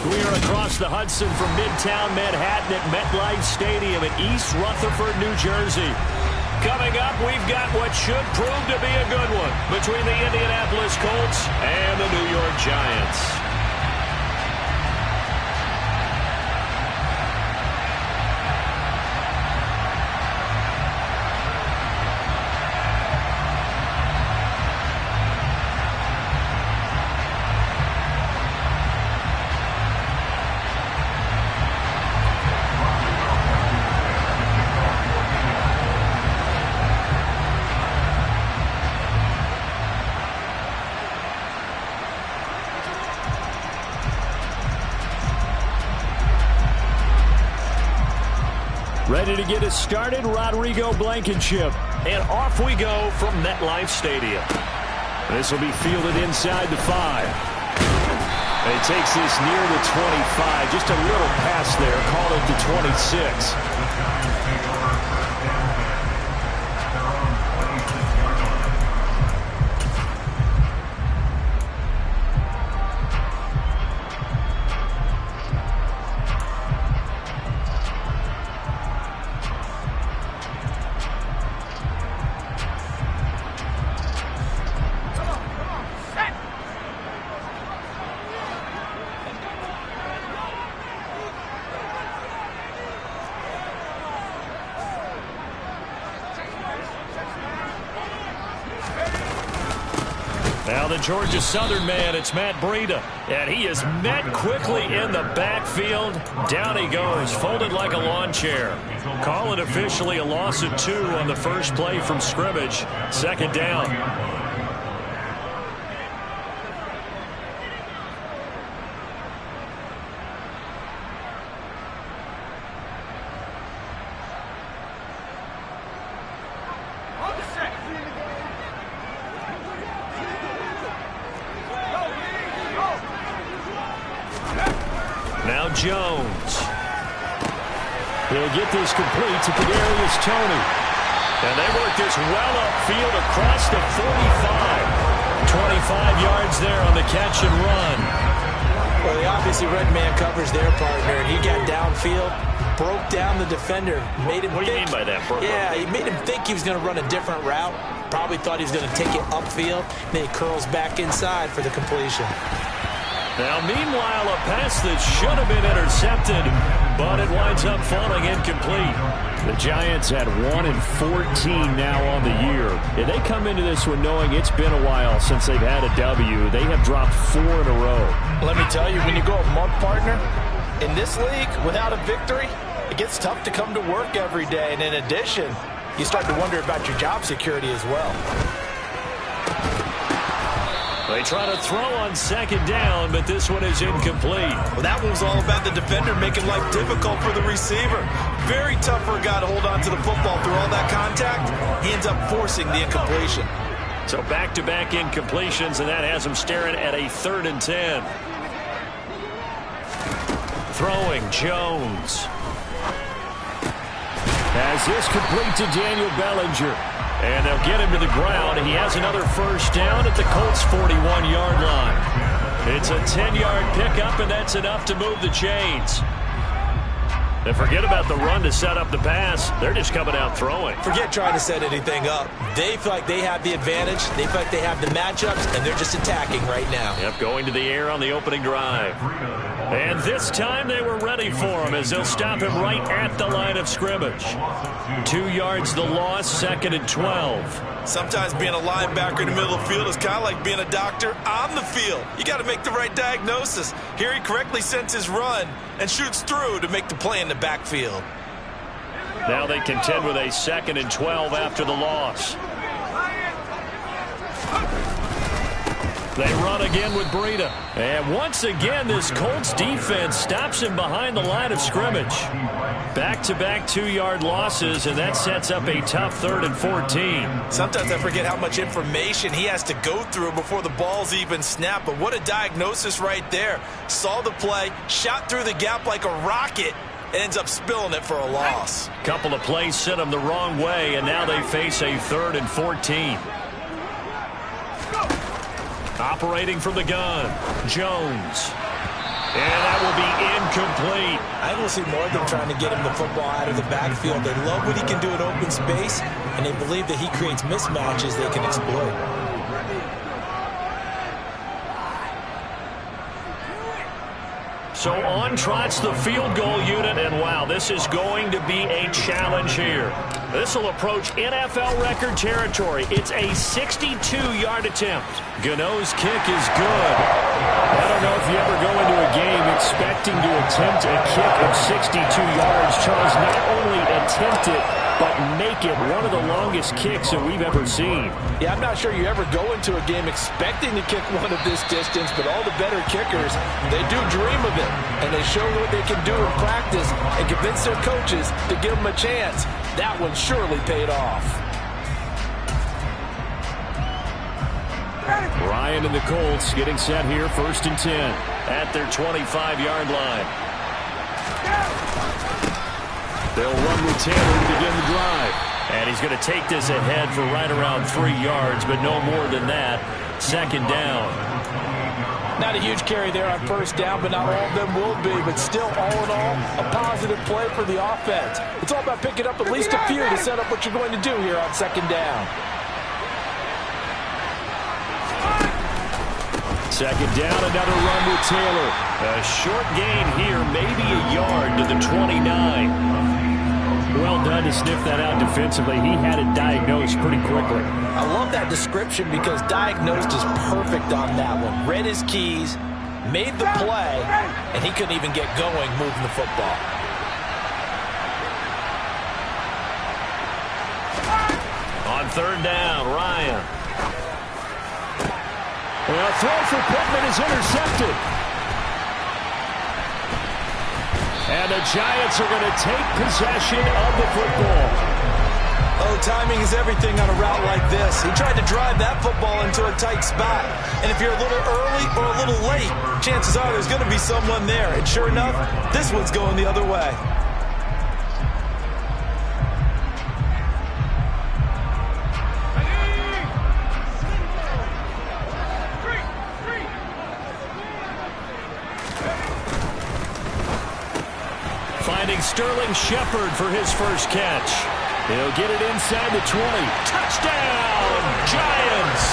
We are across the Hudson from Midtown Manhattan at MetLife Stadium in East Rutherford, New Jersey. Coming up, we've got what should prove to be a good one between the Indianapolis Colts and the New York Giants. Ready to get us started, Rodrigo Blankenship. And off we go from MetLife Stadium. This will be fielded inside the 5. And he takes this near the 25. Just a little pass there, called it the 26. Now the Georgia Southern man, it's Matt Breida. And he is met quickly in the backfield. Down he goes, folded like a lawn chair. Call it officially a loss of 2 on the first play from scrimmage. Second down. Now Jones. He'll get this complete to Kadarius Toney. And they work this well upfield across the 45. 25 yards there on the catch and run. Well, they obviously read man coverage their partner, and he got downfield, broke down the defender, made him What do you mean by that? Yeah, he made him think he was going to run a different route. Probably thought he was going to take it upfield. Then he curls back inside for the completion. Now, meanwhile, a pass that should have been intercepted, but it winds up falling incomplete. The Giants at 1-14 now on the year. And they come into this one knowing it's been a while since they've had a W. They have dropped 4 in a row. Let me tell you, when you go a month, partner, in this league, without a victory, it gets tough to come to work every day. And in addition, you start to wonder about your job security as well. They try to throw on second down, but this one is incomplete. Well, that one was all about the defender making life difficult for the receiver. Very tough for a guy to hold on to the football through all that contact. He ends up forcing the incompletion. So back-to-back incompletions, and that has him staring at a 3rd and 10. Throwing, Jones. Has this complete to Daniel Bellinger. And they'll get him to the ground. He has another first down at the Colts' 41-yard line. It's a 10-yard pickup, and that's enough to move the chains. And forget about the run to set up the pass. They're just coming out throwing. Forget trying to set anything up. They feel like they have the advantage. They feel like they have the matchups, and they're just attacking right now. Yep, going to the air on the opening drive. And this time they were ready for him as they'll stop him right at the line of scrimmage. 2 yards the loss, 2nd and 12. Sometimes being a linebacker in the middle of the field is kind of like being a doctor on the field. You got to make the right diagnosis. Here he correctly sends his run and shoots through to make the play in the backfield. Now they contend with a 2nd and 12 after the loss. They run again with Breida. And once again, this Colts defense stops him behind the line of scrimmage. Back-to-back 2-yard losses, and that sets up a tough 3rd and 14. Sometimes I forget how much information he has to go through before the ball's even snapped. But what a diagnosis right there. Saw the play, shot through the gap like a rocket, and ends up spilling it for a loss. Couple of plays sent them the wrong way, and now they face a 3rd and 14. Operating from the gun, Jones. And that will be incomplete. I will see more of them trying to get him the football out of the backfield. They love what he can do in open space, and they believe that he creates mismatches they can exploit. So on trots the field goal unit, and wow, this is going to be a challenge here. This will approach NFL record territory. It's a 62-yard attempt. Gano's kick is good. I don't know if you ever go into a game expecting to attempt a kick of 62 yards. Charles, not only attempt it, but make it one of the longest kicks that we've ever seen. Yeah, I'm not sure you ever go into a game expecting to kick one of this distance, but all the better kickers, they do dream of it, and they show what they can do in practice and convince their coaches to give them a chance. That one surely paid off. Ryan and the Colts getting set here, 1st and 10 at their 25-yard line. They'll run with Taylor to begin the drive. And he's going to take this ahead for right around 3 yards, but no more than that. 2nd down. Not a huge carry there on 1st down, but not all of them will be. But still, all in all, a positive play for the offense. It's all about picking up at least a few to set up what you're going to do here on 2nd down. 2nd down, another run with Taylor. A short gain here, maybe a yard to the 29. Well done to sniff that out defensively. He had it diagnosed pretty quickly. I love that description because diagnosed is perfect on that one. Read his keys, made the play, and he couldn't even get going moving the football. On 3rd down, Ryan. Well, throw for Pittman is intercepted. And the Giants are going to take possession of the football. Oh, timing is everything on a route like this. He tried to drive that football into a tight spot. And if you're a little early or a little late, chances are there's going to be someone there. And sure enough, this one's going the other way. Sterling Shepard for his first catch. He'll get it inside the 20. Touchdown, Giants!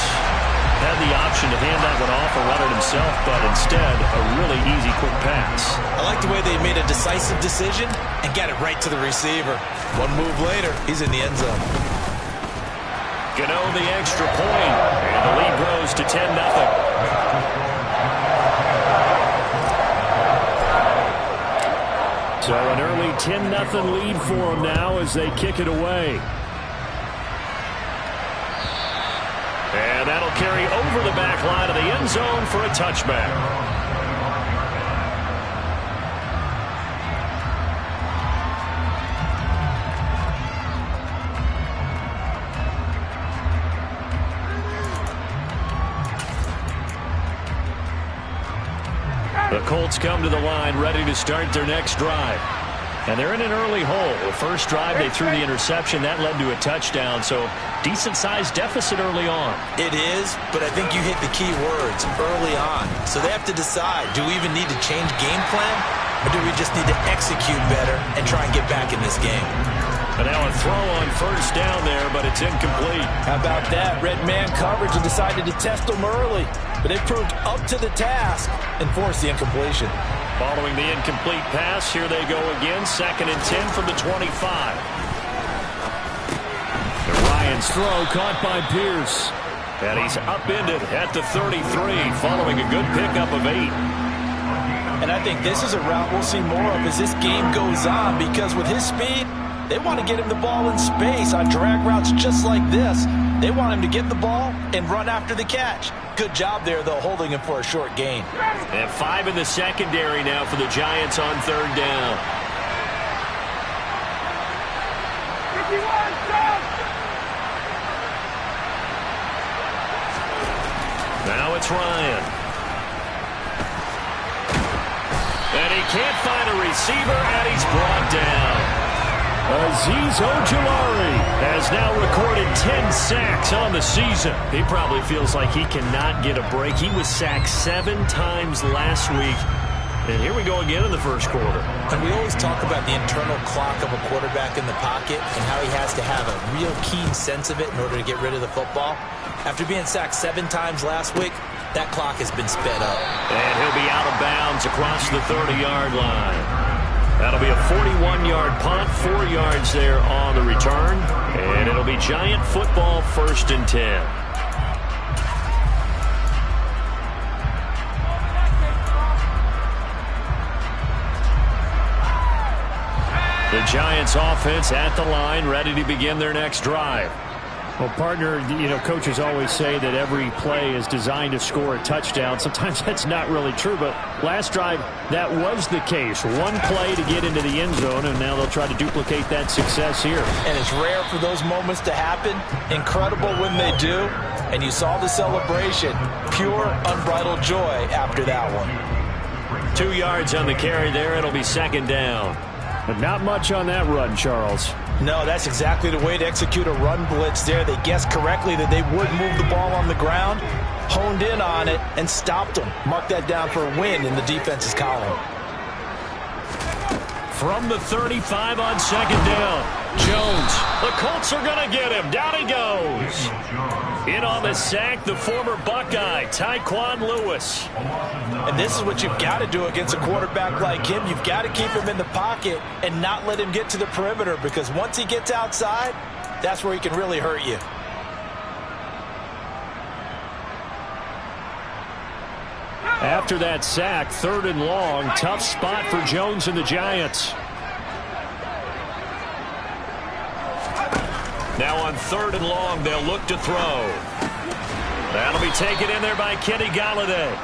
Had the option to hand that one off or run it himself, but instead, a really easy, quick pass. I like the way they made a decisive decision and got it right to the receiver. One move later, he's in the end zone. Gano the extra point, and the lead grows to 10-0. So an early 10-0 lead for them now as they kick it away. And that'll carry over the back line of the end zone for a touchback. The Colts come to the line ready to start their next drive. And they're in an early hole. The first drive, they threw the interception. That led to a touchdown. So decent-sized deficit early on. It is, but I think you hit the key words early on. So they have to decide, do we even need to change game plan, or do we just need to execute better and try and get back in this game? And now a throw on first down there, but it's incomplete. How about that? Red man coverage and decided to test them early. But they proved up to the task and forced the incompletion. Following the incomplete pass, here they go again. 2nd and 10 from the 25. And Ryan's throw caught by Pierce. And he's upended at the 33 following a good pickup of 8. And I think this is a route we'll see more of as this game goes on, because with his speed, they want to get him the ball in space on drag routes just like this. They want him to get the ball and run after the catch. Good job there, though, holding him for a short gain. And 5 in the secondary now for the Giants on 3rd down. Now it's Ryan. And he can't find a receiver, and he's brought down. Azeez Ojulari has now recorded 10 sacks on the season. He probably feels like he cannot get a break. He was sacked 7 times last week. And here we go again in the first quarter. And we always talk about the internal clock of a quarterback in the pocket and how he has to have a real keen sense of it in order to get rid of the football. After being sacked 7 times last week, that clock has been sped up. And he'll be out of bounds across the 30-yard line. That'll be a 41-yard punt, 4 yards there on the return. And it'll be Giant football, 1st and 10. The Giants offense at the line, ready to begin their next drive. Well, partner, coaches always say that every play is designed to score a touchdown. Sometimes that's not really true, but last drive, that was the case. One play to get into the end zone, and now they'll try to duplicate that success here. And it's rare for those moments to happen. Incredible when they do. And you saw the celebration. Pure, unbridled joy after that one. 2 yards on the carry there. It'll be 2nd down. But not much on that run, Charles. No, that's exactly the way to execute a run blitz there. They guessed correctly that they would move the ball on the ground, honed in on it, and stopped them. Mark that down for a win in the defense's column. From the 35 on 2nd down. Jones. The Colts are going to get him. Down he goes. In on the sack, the former Buckeye, Tyquan Lewis. And this is what you've got to do against a quarterback like him. You've got to keep him in the pocket and not let him get to the perimeter, because once he gets outside, that's where he can really hurt you. After that sack, 3rd and long, tough spot for Jones and the Giants. Now on 3rd and long, they'll look to throw. That'll be taken in there by Kenny Golladay.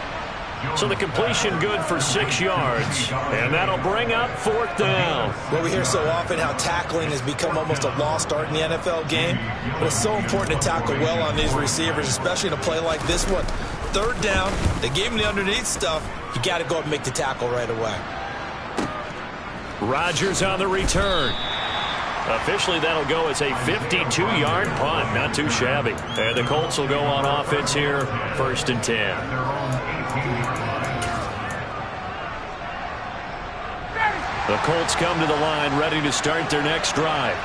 So the completion good for 6 yards. And that'll bring up 4th down. Well, we hear so often how tackling has become almost a lost art in the NFL game. But it's so important to tackle well on these receivers, especially in a play like this one. 3rd down, they gave him the underneath stuff. You got to go up and make the tackle right away. Rodgers on the return. Officially, that'll go as a 52-yard punt. Not too shabby. And the Colts will go on offense here, 1st and 10. The Colts come to the line, ready to start their next drive.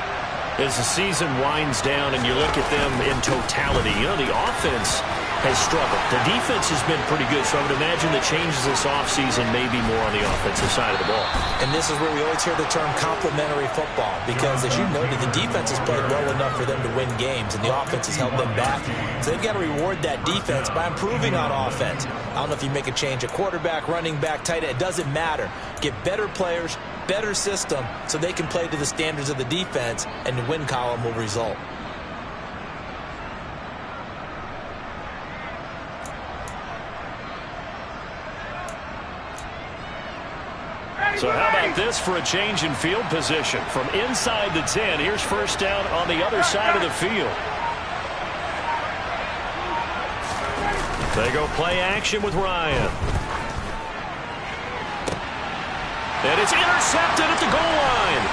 As the season winds down and you look at them in totality, the offense has struggled. The defense has been pretty good, so I would imagine the changes this offseason may be more on the offensive side of the ball. And this is where we always hear the term complementary football, because as you noted, the defense has played well enough for them to win games, and the offense has held them back. So they've got to reward that defense by improving on offense. I don't know if you make a change at quarterback, running back, tight end, it doesn't matter. Get better players, better system, so they can play to the standards of the defense, and the win column will result. So how about this for a change in field position? From inside the 10, here's 1st down on the other side of the field. They go play action with Ryan. And it's intercepted at the goal line.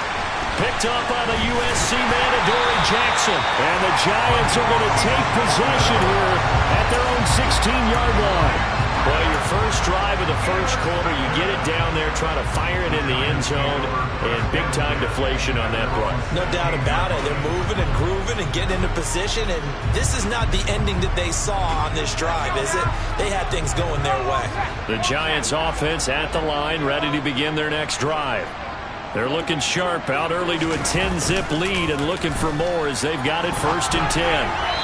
Picked up by the USC man, Adoree Jackson. And the Giants are going to take possession here at their own 16-yard line. Well, your first drive of the first quarter, you get it down there, try to fire it in the end zone, and big-time deflation on that play. No doubt about it. They're moving and grooving and getting into position, and this is not the ending that they saw on this drive, is it? They had things going their way. The Giants offense at the line, ready to begin their next drive. They're looking sharp, out early to a 10-zip lead and looking for more as they've got it 1st and 10.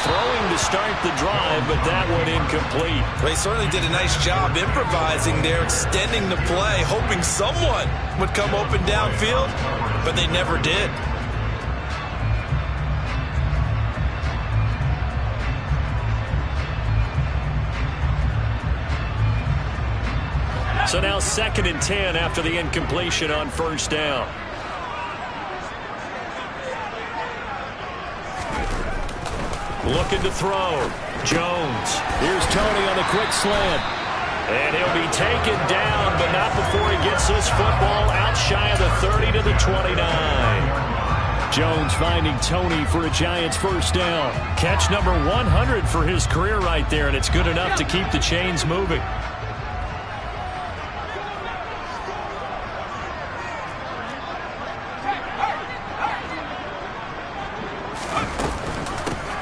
Throwing to start the drive, but that one incomplete. They certainly did a nice job improvising there, extending the play, hoping someone would come open downfield, but they never did. So now 2nd and 10 after the incompletion on 1st down. Looking to throw. Jones. Here's Tony on the quick slant. And he'll be taken down, but not before he gets this football out shy of the 30 to the 29. Jones finding Tony for a Giants 1st down. Catch number 100 for his career right there, and it's good enough to keep the chains moving.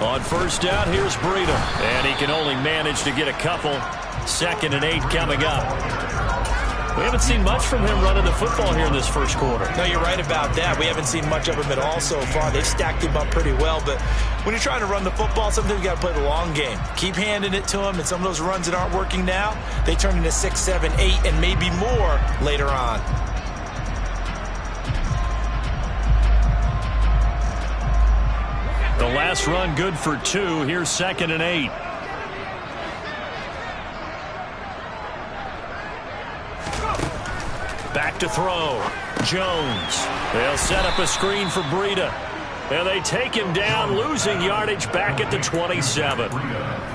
On 1st down, here's Breida. And he can only manage to get a couple. 2nd and 8 coming up. We haven't seen much from him running the football here in this first quarter. No, you're right about that. We haven't seen much of him at all so far. They've stacked him up pretty well, but when you're trying to run the football, sometimes you got to play the long game. Keep handing it to him, and some of those runs that aren't working now, they turn into 6, 7, 8, and maybe more later on. The last run good for 2. Here's 2nd and 8. Back to throw. Jones. They'll set up a screen for Breida. And they take him down, losing yardage back at the 27.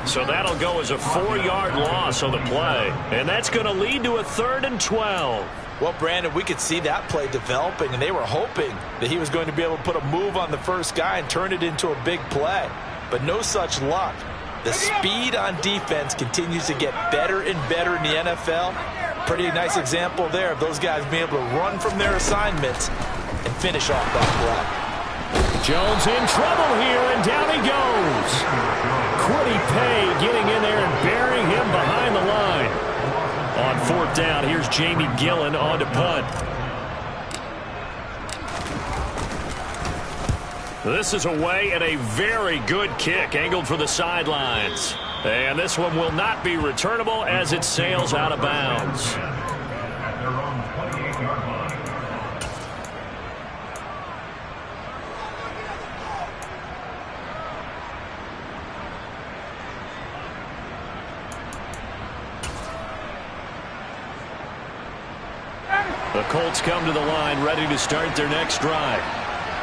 So that'll go as a 4-yard loss on the play. And that's going to lead to a 3rd and 12. Well, Brandon, we could see that play developing, and they were hoping that he was going to be able to put a move on the first guy and turn it into a big play. But no such luck. The speed on defense continues to get better and better in the NFL. Pretty nice example there of those guys being able to run from their assignments and finish off that play. Jones in trouble here, and down he goes. Quiddy Pay getting in there and burying him behind the line. On 4th down, here's Jamie Gillen on to punt. This is away, and a very good kick angled for the sidelines. And this one will not be returnable as it sails out of bounds. The Colts come to the line, ready to start their next drive.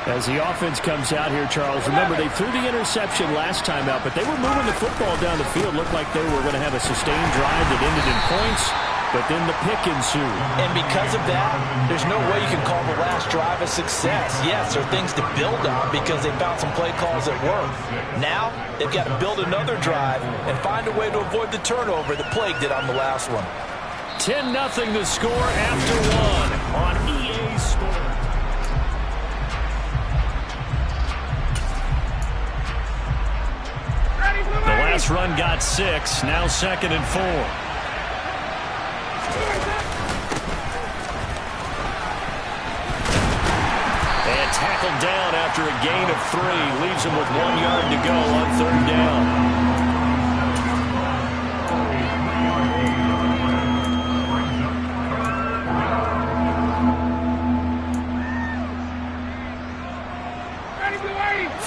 As the offense comes out here, Charles, remember they threw the interception last time out, but they were moving the football down the field. Looked like they were going to have a sustained drive that ended in points, but then the pick ensued. And because of that, there's no way you can call the last drive a success. Yes, there are things to build on because they found some play calls that work. Now, they've got to build another drive and find a way to avoid the turnover that plagued it on the last one. 10-0 the score after 1 on EA Sports. The last run got 6, now 2nd and 4. And tackled down after a gain of 3. Leaves him with 1 yard to go on 3rd down.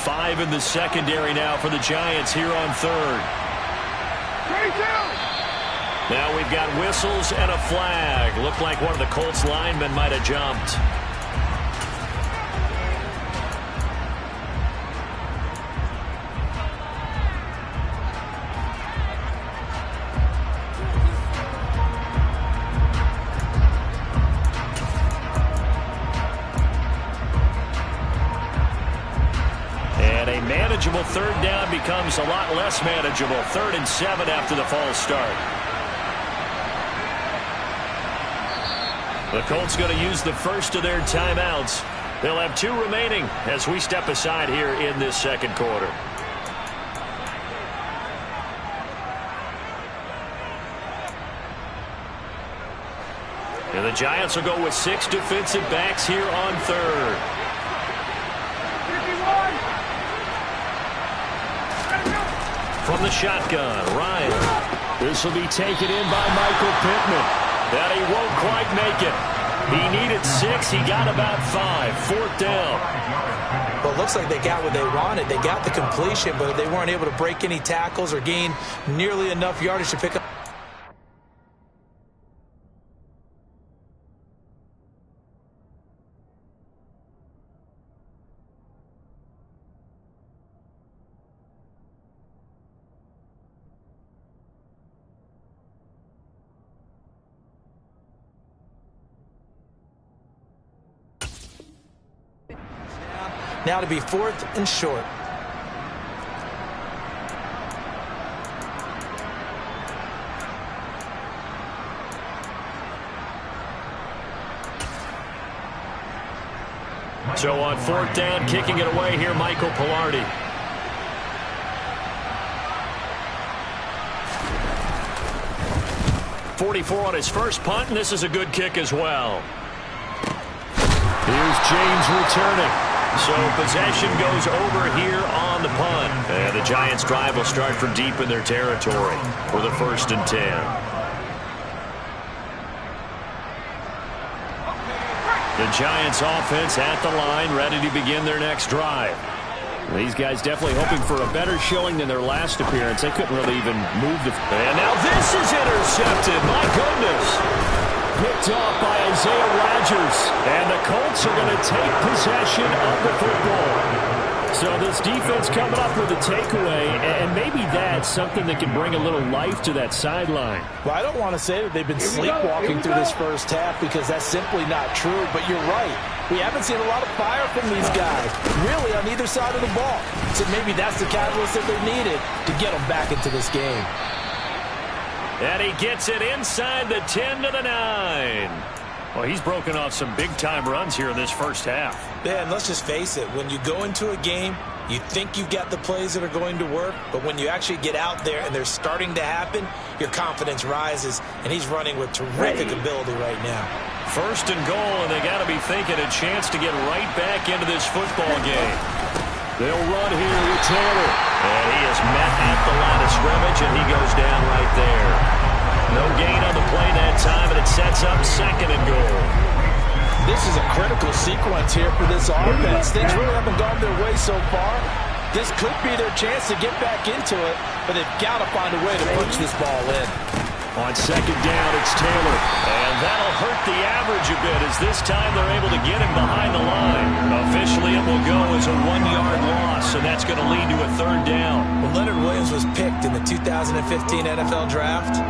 Five in the secondary now for the Giants here on 3rd. Now we've got whistles and a flag. Looked like one of the Colts linemen might have jumped. Manageable 3rd down becomes a lot less manageable. 3rd and 7 after the false start. The Colts going to use the first of their timeouts. They'll have 2 remaining as we step aside here in this second quarter. And the Giants will go with 6 defensive backs here on third. From the shotgun, Ryan. This will be taken in by Michael Pittman. That he won't quite make it. He needed 6. He got about 5. 4th down. Well, it looks like they got what they wanted. They got the completion, but they weren't able to break any tackles or gain nearly enough yardage to pick up. Now to be 4th and short. So on 4th down, kicking it away here, Michael Pilardi. .44 on his first punt, and this is a good kick as well. Here's James returning. So possession goes over here on the punt. And the Giants' drive will start from deep in their territory for the 1st and 10. The Giants' offense at the line, ready to begin their next drive. These guys definitely hoping for a better showing than their last appearance. They couldn't really even move the... And now this is intercepted. My goodness. Picked off by Isaiah Rodgers. And the Colts are going to take possession of the football. So this defense coming up with a takeaway, and maybe that's something that can bring a little life to that sideline. Well, I don't want to say that they've been sleepwalking through this first half because that's simply not true, but you're right. We haven't seen a lot of fire from these guys, really, on either side of the ball. So maybe that's the catalyst that they needed to get them back into this game. And he gets it inside the 10 to the 9. Well, he's broken off some big-time runs here in this first half. Yeah, and let's just face it. When you go into a game, you think you've got the plays that are going to work, but when you actually get out there and they're starting to happen, your confidence rises, and he's running with terrific ability right now. 1st and goal, and they got to be thinking a chance to get right back into this football game. They'll run here with Taylor. And he is met at the line of scrimmage, and he goes down right there. No gain on the play that time, and it sets up 2nd and goal. This is a critical sequence here for this offense. Things really haven't gone their way so far. This could be their chance to get back into it, but they've got to find a way to punch this ball in. On 2nd down, it's Taylor. And that'll hurt the average a bit as this time they're able to get him behind the line. Officially, it will go as a 1-yard loss, and that's going to lead to a 3rd down. When Leonard Williams was picked in the 2015 NFL Draft,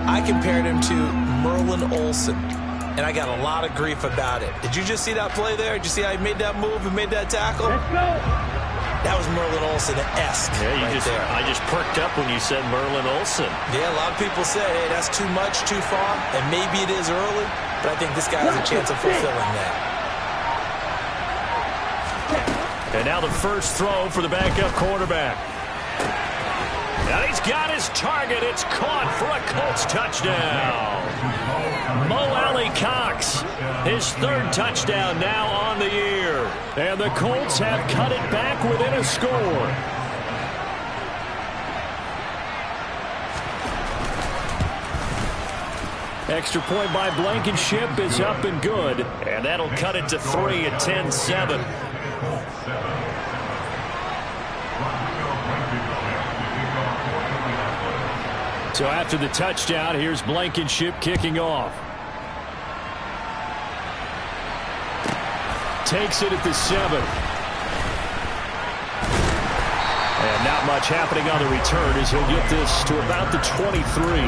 I compared him to Merlin Olsen, and I got a lot of grief about it. Did you just see that play there? Did you see how he made that move and made that tackle? Let's go. That was Merlin Olsen-esque. Yeah, right there. I just perked up when you said Merlin Olsen. Yeah, a lot of people say, hey, that's too much, too far, and maybe it is early, but I think this guy has a chance of fulfilling that. And now the first throw for the backup quarterback. Now he's got his target. It's caught for a Colts touchdown. Mo Alley-Cox, his 3rd touchdown now on the year. And the Colts have cut it back within a score. Extra point by Blankenship is up and good. And that'll cut it to 3 at 10-7. So after the touchdown, here's Blankenship kicking off. Takes it at the 7. And not much happening on the return as he'll get this to about the 23.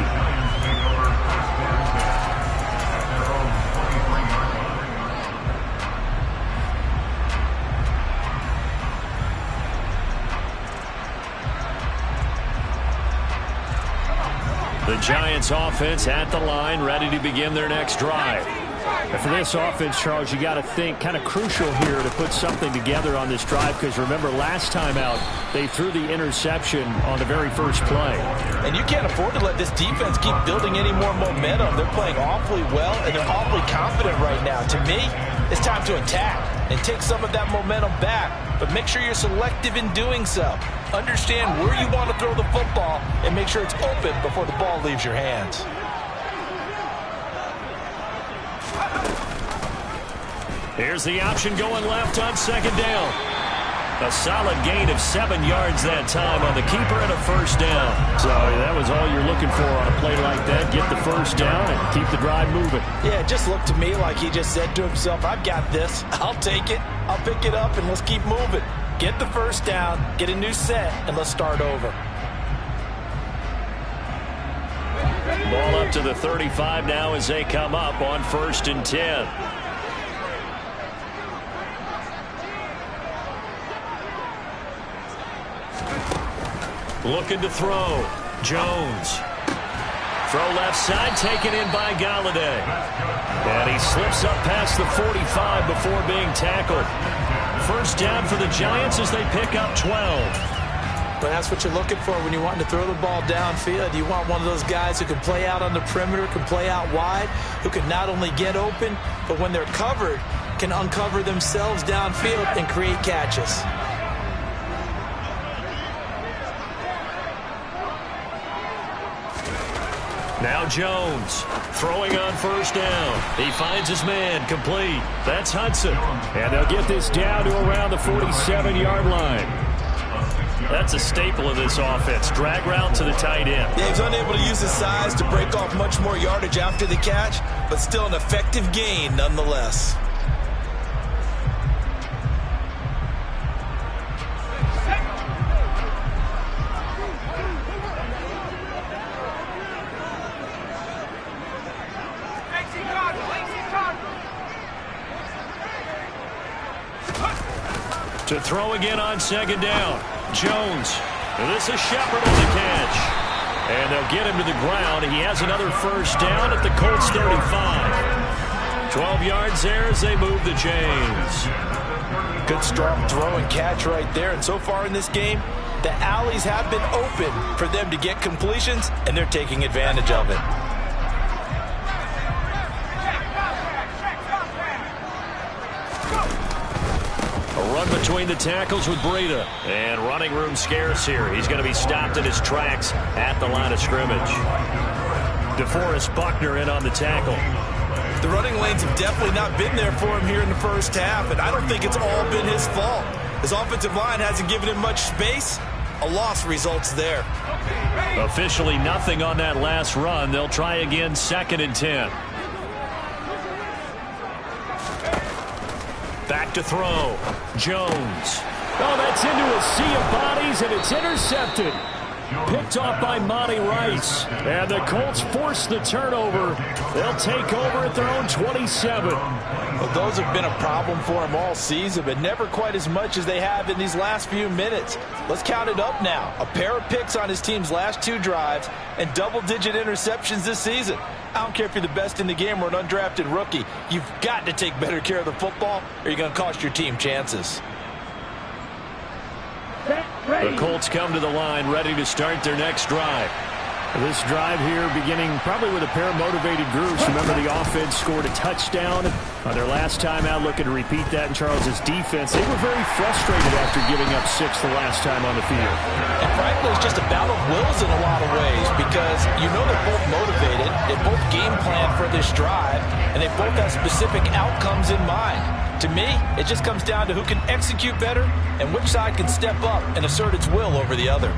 The Giants offense at the line, ready to begin their next drive. And for this offense, Charles, you got to think kind of crucial here to put something together on this drive, because remember last time out they threw the interception on the very first play. And you can't afford to let this defense keep building any more momentum. They're playing awfully well, and they're awfully confident right now. To me, it's time to attack and take some of that momentum back, but make sure you're selective in doing so. Understand where you want to throw the football and make sure it's open before the ball leaves your hands. Here's the option going left on second down. A solid gain of 7 yards that time on the keeper and a first down. So that was all you're looking for on a play like that. Get the first down and keep the drive moving. Yeah, it just looked to me like he just said to himself, I've got this. I'll take it. I'll pick it up, and let's keep moving. Get the first down, get a new set, and let's start over. Ball up to the 35 now as they come up on 1st and 10. Looking to throw. Jones. Throw left side, taken in by Galladay. And he slips up past the 45 before being tackled. First down for the Giants as they pick up 12. But that's what you're looking for when you want to throw the ball downfield. You want one of those guys who can play out on the perimeter, can play out wide, who can not only get open, but when they're covered, can uncover themselves downfield and create catches. Now Jones throwing on first down. He finds his man, complete. That's Hudson. And they'll get this down to around the 47-yard line. That's a staple of this offense. Drag route to the tight end. Yeah, he's unable to use his size to break off much more yardage after the catch, but still an effective gain nonetheless. To throw again on second down. Jones. This is Shepard on the catch. And they'll get him to the ground. He has another first down at the Colts 35. 12 yards there as they move the chains. Good strong throw and catch right there. And so far in this game, the alleys have been open for them to get completions, and they're taking advantage of it. A run between the tackles with Breida. And running room scarce here. He's going to be stopped in his tracks at the line of scrimmage. DeForest Buckner in on the tackle. The running lanes have definitely not been there for him here in the first half, and I don't think it's all been his fault. His offensive line hasn't given him much space. A loss results there. Officially nothing on that last run. They'll try again 2nd and 10. Back to throw. Jones. Oh, that's into a sea of bodies, and it's intercepted. Picked off by Monty Rice. And the Colts force the turnover. They'll take over at their own 27. Well, those have been a problem for him all season, but never quite as much as they have in these last few minutes. Let's count it up now. A pair of picks on his team's last 2 drives and double-digit interceptions this season. I don't care if you're the best in the game or an undrafted rookie. You've got to take better care of the football or you're going to cost your team chances. The Colts come to the line ready to start their next drive. This drive here beginning probably with a pair of motivated groups. Remember, the offense scored a touchdown on their last time out, looking to repeat that in Charles's defense. They were very frustrated after giving up 6 the last time on the field. And frankly, it's just a battle of wills in a lot of ways, because you know they're both motivated, they both game plan for this drive, and they both have specific outcomes in mind. To me, it just comes down to who can execute better and which side can step up and assert its will over the other.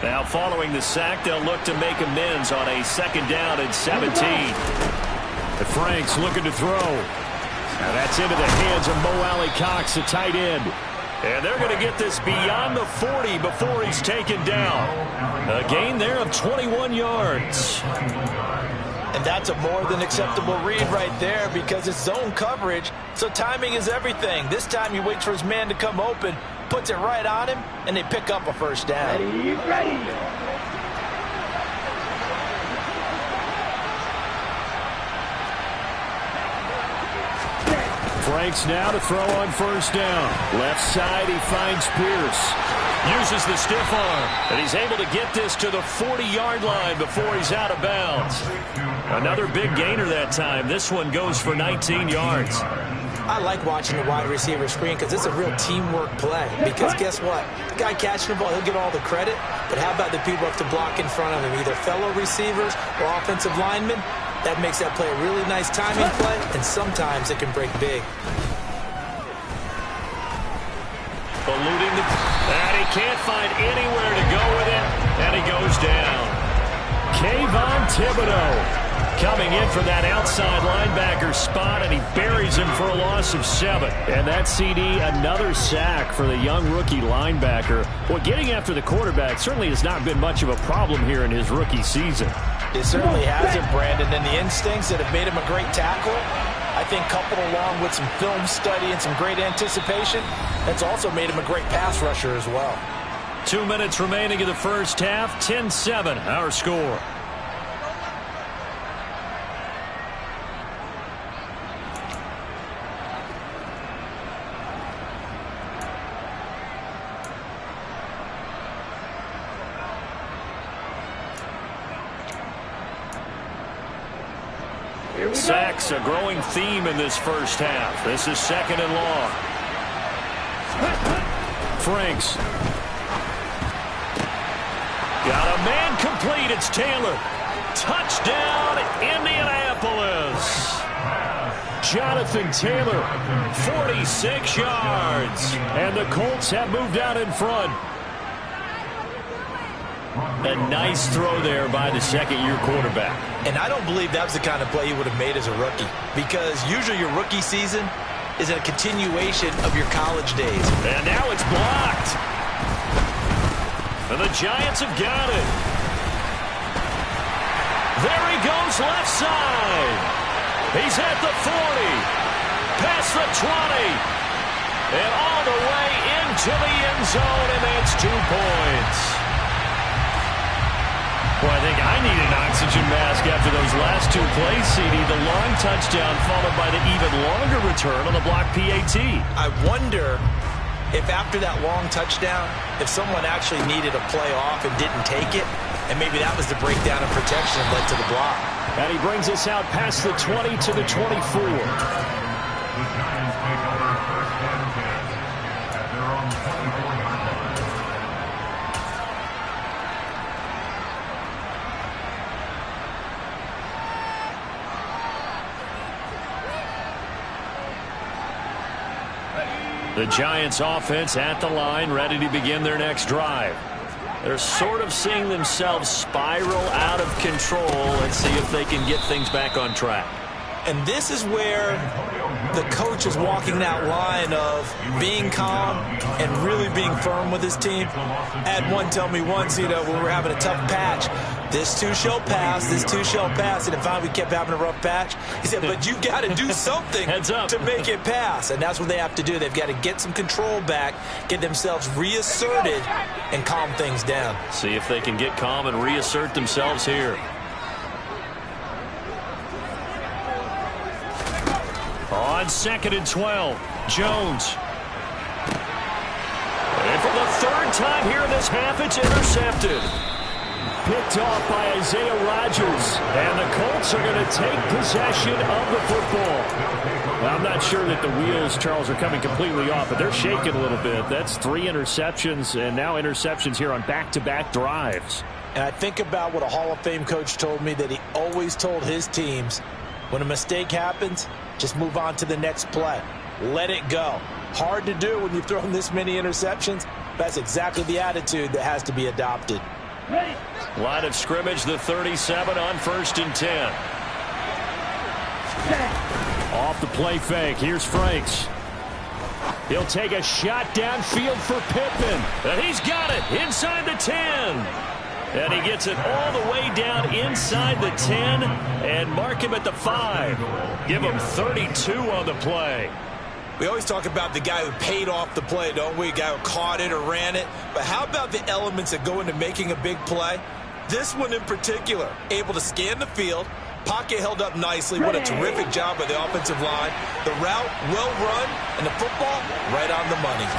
Now following the sack, they'll look to make amends on a 2nd down and 17. The Franks looking to throw. Now that's into the hands of Mo Alley-Cox, the tight end. And they're going to get this beyond the 40 before he's taken down. A gain there of 21 yards. And that's a more than acceptable read right there, because it's zone coverage, so timing is everything. This time he waits for his man to come open, puts it right on him, and they pick up a first down. Ready. Franks now to throw on first down. Left side, he finds Pierce. Uses the stiff arm, and he's able to get this to the 40-yard line before he's out of bounds. Another big gainer that time. This one goes for 19 yards. I like watching the wide receiver screen because it's a real teamwork play. Because guess what? The guy catching the ball, he'll get all the credit. But how about the people who have to block in front of him, either fellow receivers or offensive linemen? That makes that play a really nice timing play, and sometimes it can break big. Eluding and he can't find anywhere to go with it, and he goes down. Kayvon Thibodeau coming in for that outside linebacker spot, and he buries him for a loss of 7. And that CD, another sack for the young rookie linebacker. Well, getting after the quarterback certainly has not been much of a problem here in his rookie season. It certainly hasn't, Brandon, and the instincts that have made him a great tackle, I think coupled along with some film study and some great anticipation, that's also made him a great pass rusher as well. 2 minutes remaining in the first half, 10-7 our score. Sacks, a growing theme in this first half. This is 2nd and long. Franks. Got a man complete. It's Taylor. Touchdown, Indianapolis. Jonathan Taylor, 46 yards. and the Colts have moved out in front. A nice throw there by the second-year quarterback. And I don't believe that was the kind of play he would have made as a rookie, because usually your rookie season is a continuation of your college days. And now it's blocked. And the Giants have got it. There he goes, left side. He's at the 40, past the 20, and all the way into the end zone, and that's 2 points. Well, I think I need an oxygen mask after those last 2 plays, CD. The long touchdown followed by the even longer return on the block PAT. I wonder if after that long touchdown, if someone actually needed a play off and didn't take it, and maybe that was the breakdown of protection that led to the block. And he brings us out past the 20 to the 24. The Giants offense at the line, ready to begin their next drive. They're sort of seeing themselves spiral out of control. Let's see if they can get things back on track. And this is where the coach is walking that line of being calm and really being firm with his team. I had one tell me once, when we were having a tough patch, this too shall pass, this too shall pass. And finally we kept having a rough patch. He said, but you got to do something to make it pass. And that's what they have to do. They've got to get some control back, get themselves reasserted, and calm things down. See if they can get calm and reassert themselves here. On 2nd and 12, Jones. And for the 3rd time here in this half, it's intercepted. Picked off by Isaiah Rodgers. And the Colts are going to take possession of the football. Well, I'm not sure that the wheels, Charles, are coming completely off, but they're shaking a little bit. That's 3 interceptions, and now interceptions here on back-to-back drives. And I think about what a Hall of Fame coach told me that he always told his teams, when a mistake happens, just move on to the next play. Let it go. Hard to do when you've thrown this many interceptions. That's exactly the attitude that has to be adopted. Line of scrimmage, the 37 on 1st and 10. Off the play fake. Here's Franks. He'll take a shot downfield for Pittman. And he's got it inside the 10. And he gets it all the way down inside the 10 and mark him at the 5. Give him 32 on the play. We always talk about the guy who paid off the play, don't we? The guy who caught it or ran it. But how about the elements that go into making a big play? This one in particular, able to scan the field, pocket held up nicely. What a terrific job by the offensive line. The route, well run, and the football, right on the money.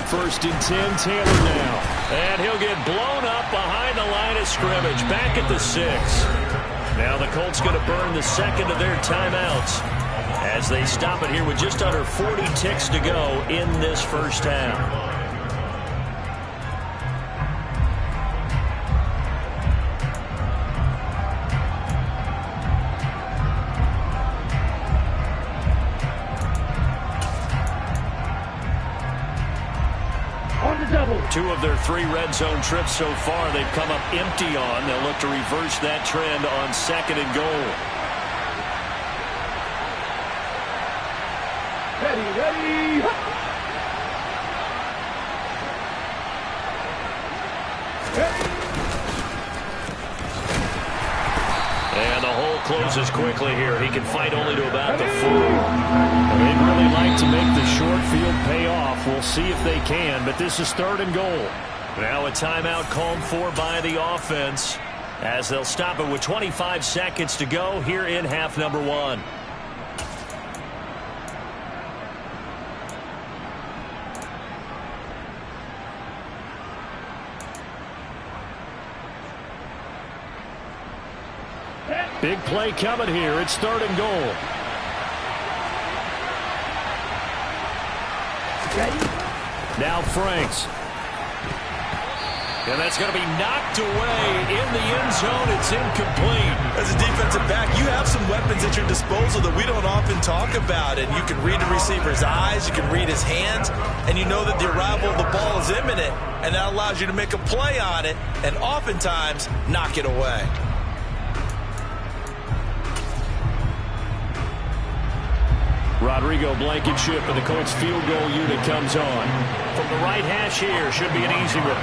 1st and 10, Taylor now. And he'll get blown up behind the line of scrimmage, back at the 6. Now the Colts going to burn the second of their timeouts as they stop it here with just under 40 ticks to go in this first half. Two of their 3 red zone trips so far they've come up empty on. They'll look to reverse that trend on 2nd and goal. Ready. And the hole closes quickly here. He can fight only to about the 4. They'd really like to make the short field pay off. We'll see if they can, but this is 3rd and goal. Now a timeout called for by the offense as they'll stop it with 25 seconds to go here in half number 1. Big play coming here. It's 3rd and goal. Now Franks. And that's going to be knocked away in the end zone. It's incomplete. As a defensive back, you have some weapons at your disposal that we don't often talk about. And you can read the receiver's eyes, you can read his hands, and you know that the arrival of the ball is imminent. And that allows you to make a play on it and oftentimes knock it away. Rodrigo Blankenship and the Colts field goal unit comes on. From the right hash here, should be an easy one.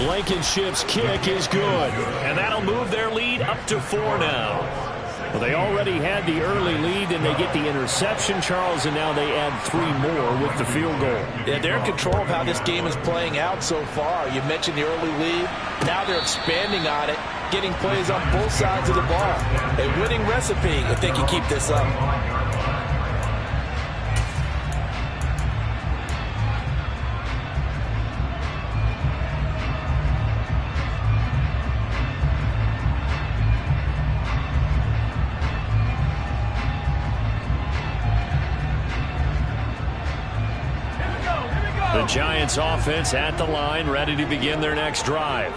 Blankenship's kick is good, and that'll move their lead up to 4 now. Well, they already had the early lead, and they get the interception, Charles, and now they add 3 more with the field goal. Yeah, they're in control of how this game is playing out so far. You mentioned the early lead. Now they're expanding on it, getting plays on both sides of the ball. A winning recipe if they can keep this up. The Giants offense at the line, ready to begin their next drive.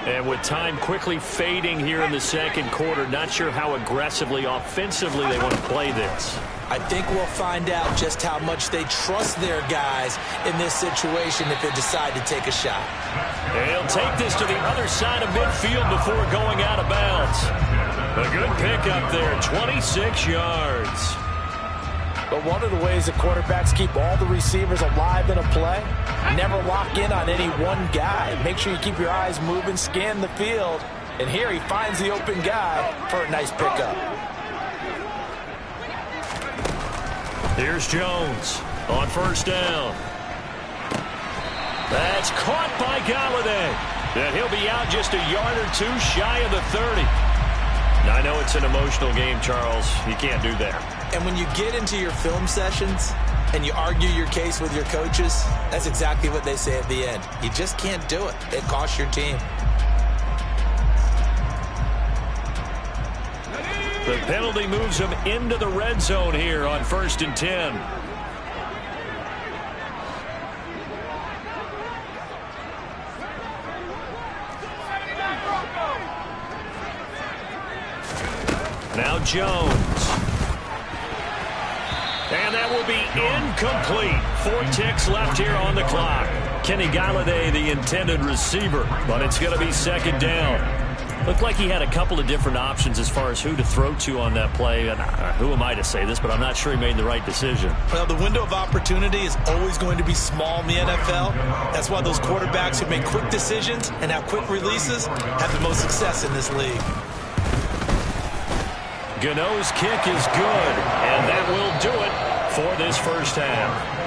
And with time quickly fading here in the second quarter, not sure how aggressively, offensively they want to play this. I think we'll find out just how much they trust their guys in this situation if they decide to take a shot. They'll take this to the other side of midfield before going out of bounds. A good pickup there, 26 yards. But one of the ways that quarterbacks keep all the receivers alive in a play, never lock in on any one guy. Make sure you keep your eyes moving, scan the field. And here he finds the open guy for a nice pickup. Here's Jones on 1st down. That's caught by Galladay. And he'll be out just a yard or 2 shy of the 30. Now, I know it's an emotional game, Charles. You can't do that. And when you get into your film sessions and you argue your case with your coaches, that's exactly what they say at the end. You just can't do it. It costs your team. The penalty moves them into the red zone here on 1st and 10. Now Jones. And that will be incomplete. 4 ticks left here on the clock. Kenny Galladay, the intended receiver, but it's going to be 2nd down. Looked like he had a couple of different options as far as who to throw to on that play. And who am I to say this, but I'm not sure he made the right decision. Well, the window of opportunity is always going to be small in the NFL. That's why those quarterbacks who make quick decisions and have quick releases have the most success in this league. Gano's kick is good, and that will do it for this first half.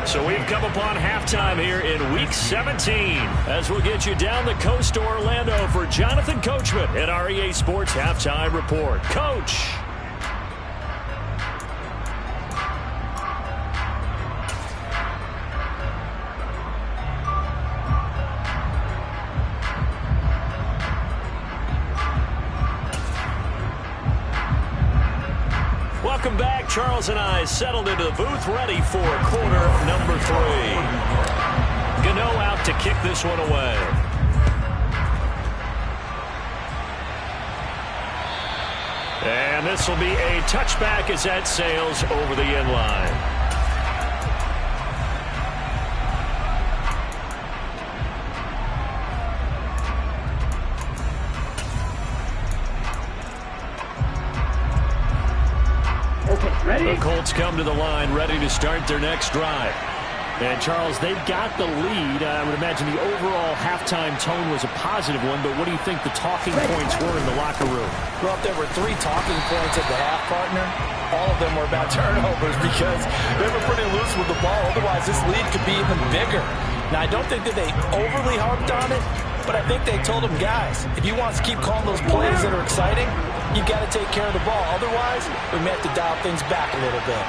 So we've come upon halftime here in Week 17 as we'll get you down the coast to Orlando for Jonathan Coachman at our EA Sports Halftime Report. Coach. Welcome back. Charles and I settled into the booth, ready for quarter number 3. Gano out to kick this one away. And this will be a touchback as that sails over the end line. The Colts come to the line, ready to start their next drive. And, Charles, they've got the lead. I would imagine the overall halftime tone was a positive one, but what do you think the talking points were in the locker room? Well, if there were 3 talking points at the half, partner, all of them were about turnovers because they were pretty loose with the ball. Otherwise, this lead could be even bigger. Now, I don't think that they overly harped on it, but I think they told them, guys, if you want to keep calling those plays that are exciting, you've got to take care of the ball. Otherwise, we may have to dial things back a little bit.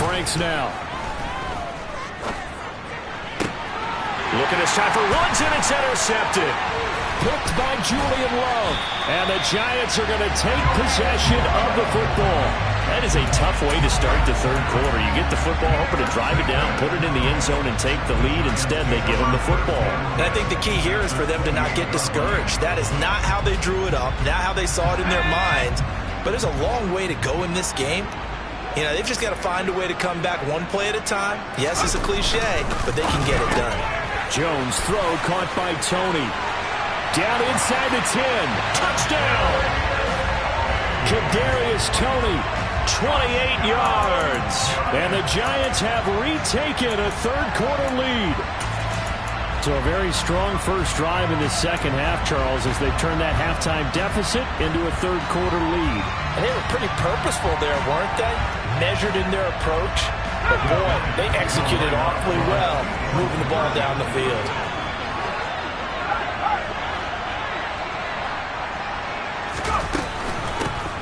Franks now. Looking this time for runs, and it's intercepted. Picked by Julian Love. And the Giants are going to take possession of the football. That is a tough way to start the third quarter. You get the football, hoping to drive it down, put it in the end zone, and take the lead. Instead, they give them the football. And I think the key here is for them to not get discouraged. That is not how they drew it up, not how they saw it in their minds. But there's a long way to go in this game. You know, they've just got to find a way to come back one play at a time. Yes, it's a cliche, but they can get it done. Jones throw caught by Tony. Down inside the 10. Touchdown! Kadarius Toney, 28 yards. And the Giants have retaken a third-quarter lead. So a very strong first drive in the second half, Charles, as they turn that halftime deficit into a third-quarter lead. And they were pretty purposeful there, weren't they? Measured in their approach. But, boy, they executed awfully well, moving the ball down the field.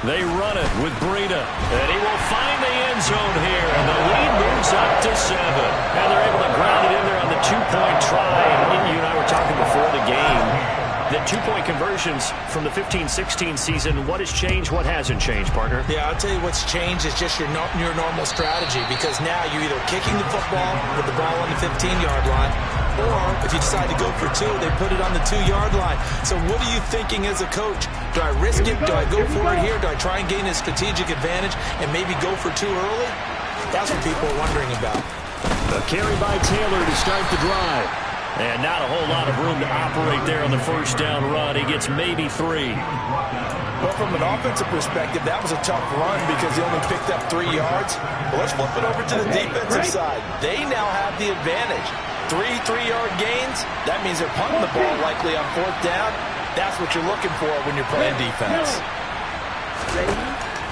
They run it with Breida, and he will find the end zone here, and the lead moves up to 7. And they're able to ground it in there on the two-point try. And you and I were talking before the game that two-point conversions from the 15-16 season, what has changed, what hasn't changed, partner? Yeah, I'll tell you what's changed is just your normal strategy, because now you're either kicking the football with the ball on the 15-yard line, or if you decide to go for 2, they put it on the 2-yard line. So what are you thinking as a coach? Do I risk it? Do I go for it here? Do I try and gain a strategic advantage and maybe go for 2 early? That's what people are wondering about. A carry by Taylor to start the drive. And not a whole lot of room to operate there on the first down run. He gets maybe 3. Well, from an offensive perspective, that was a tough run because he only picked up 3 yards. Well, let's flip it over to the defensive side. They now have the advantage. 3 3-yard gains, that means they're punting the ball likely on 4th down. That's what you're looking for when you're playing defense.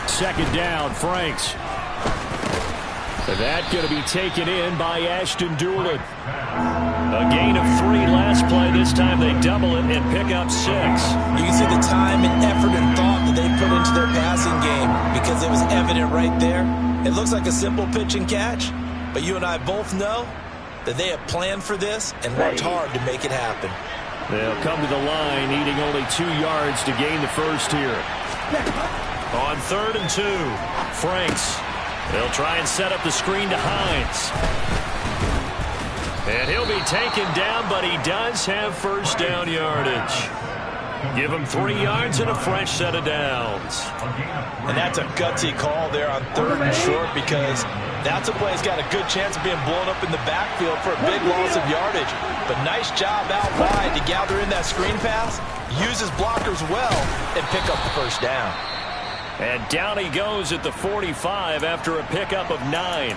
Second down, Franks. That going to be taken in by Ashton Doolin. A gain of 3 last play. This time they double it and pick up 6. You can see the time and effort and thought that they put into their passing game because it was evident right there. It looks like a simple pitch and catch, but you and I both know that they have planned for this and worked hard to make it happen. They'll come to the line, needing only 2 yards to gain the first here. On 3rd and 2, Franks. They'll try and set up the screen to Hines. And he'll be taken down, but he does have first down yardage. Give him 3 yards and a fresh set of downs. And that's a gutsy call there on 3rd and short because That's a play that's got a good chance of being blown up in the backfield for a big loss of yardage. But nice job out wide to gather in that screen pass, use his blockers well, and pick up the first down. And down he goes at the 45 after a pickup of 9.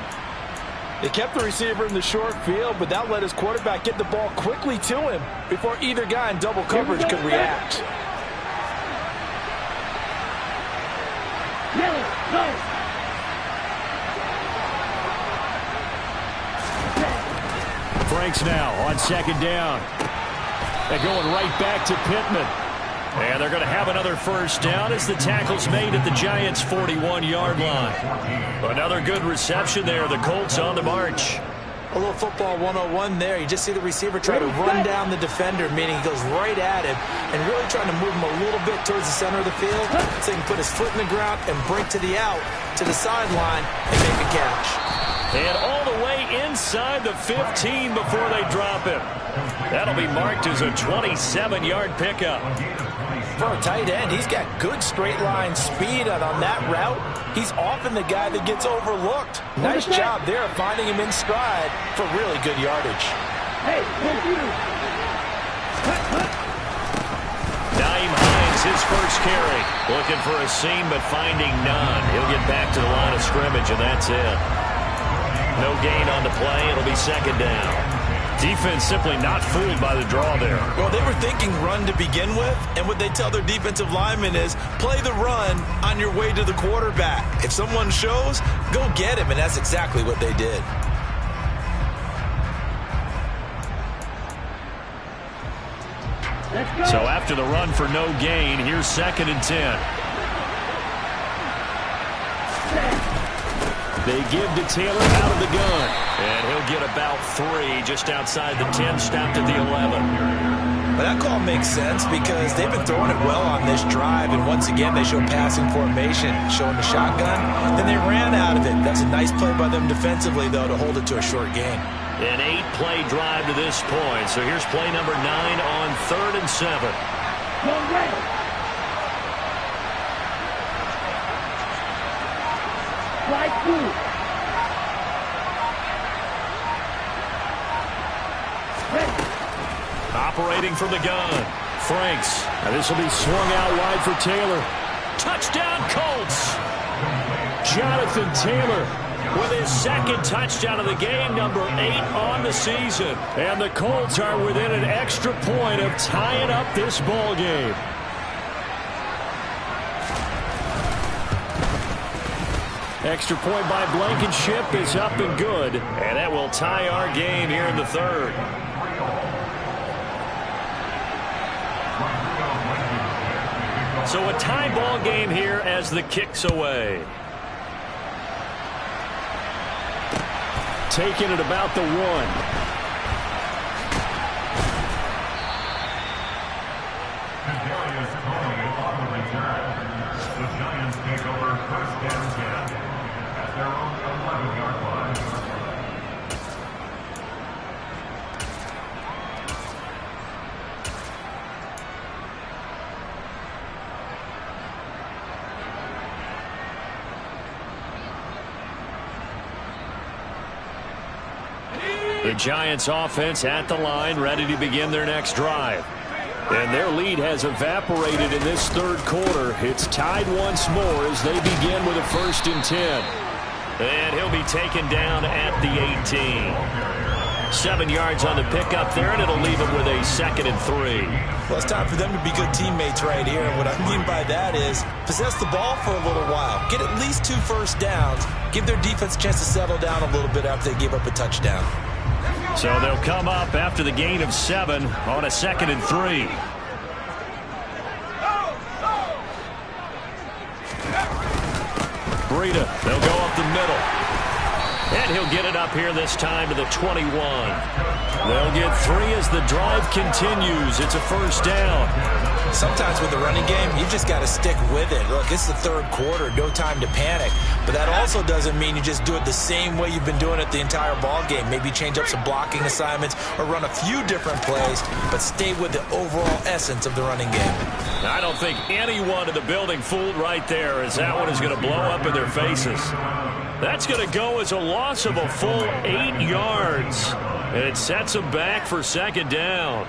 They kept the receiver in the short field, but that let his quarterback get the ball quickly to him before either guy in double coverage could react. Franks now on second down. They're going right back to Pittman. And they're going to have another first down as the tackle's made at the Giants' 41-yard line. Another good reception there. The Colts on the march. A little football 101 there. You just see the receiver try to run down the defender, meaning he goes right at him and really trying to move him a little bit towards the center of the field so he can put his foot in the ground and break to the out, to the sideline, and make a catch. And all the way inside the 15 before they drop him. That'll be marked as a 27-yard pickup. For a tight end, he's got good straight line speed, and on that route, he's often the guy that gets overlooked. Nice job there of finding him in stride for really good yardage. Nyheim Hines, his first carry. Looking for a seam, but finding none. He'll get back to the line of scrimmage, and that's it. No gain on the play. It'll be second down. Defense simply not fooled by the draw there. Well, they were thinking run to begin with, and what they tell their defensive linemen is play the run on your way to the quarterback. If someone shows, go get him, and that's exactly what they did. So after the run for no gain, here's second and 10. They give to Taylor out of the gun. And he'll get about 3 just outside the 10, stopped at the 11. But that call makes sense because they've been throwing it well on this drive, and once again they show passing formation, showing the shotgun. Then they ran out of it. That's a nice play by them defensively, though, to hold it to a short gain. An 8-play drive to this point. So here's play number 9 on 3rd and 7. Operating from the gun. Franks. Now this will be swung out wide for Taylor. Touchdown, Colts. Jonathan Taylor with his second touchdown of the game, number 8 on the season. And the Colts are within an extra point of tying up this ball game. Extra point by Blankenship is up and good. And that will tie our game here in the 3rd. So a tie ball game here as the kick's away. Taking it about the 1. The Giants take over first down 10 at their own 11-yard line. The Giants offense at the line, ready to begin their next drive. And their lead has evaporated in this 3rd quarter. It's tied once more as they begin with a 1st and 10. And he'll be taken down at the 18. 7 yards on the pickup there, and it'll leave him with a 2nd and 3. Well, it's time for them to be good teammates right here. And what I mean by that is possess the ball for a little while. Get at least 2 first downs. Give their defense a chance to settle down a little bit after they give up a touchdown. So they'll come up after the gain of 7 on a 2nd and 3. Breida, they'll go up the middle. And he'll get it up here this time to the 21. They'll get 3 as the drive continues. It's a first down. Sometimes with the running game, you just got to stick with it. Look, it's the 3rd quarter, no time to panic. But that also doesn't mean you just do it the same way you've been doing it the entire ball game. Maybe change up some blocking assignments or run a few different plays, but stay with the overall essence of the running game. I don't think anyone in the building fooled right there, as that one is going to blow up in their faces. That's going to go as a loss of a full 8 yards. And it sets him back for second down.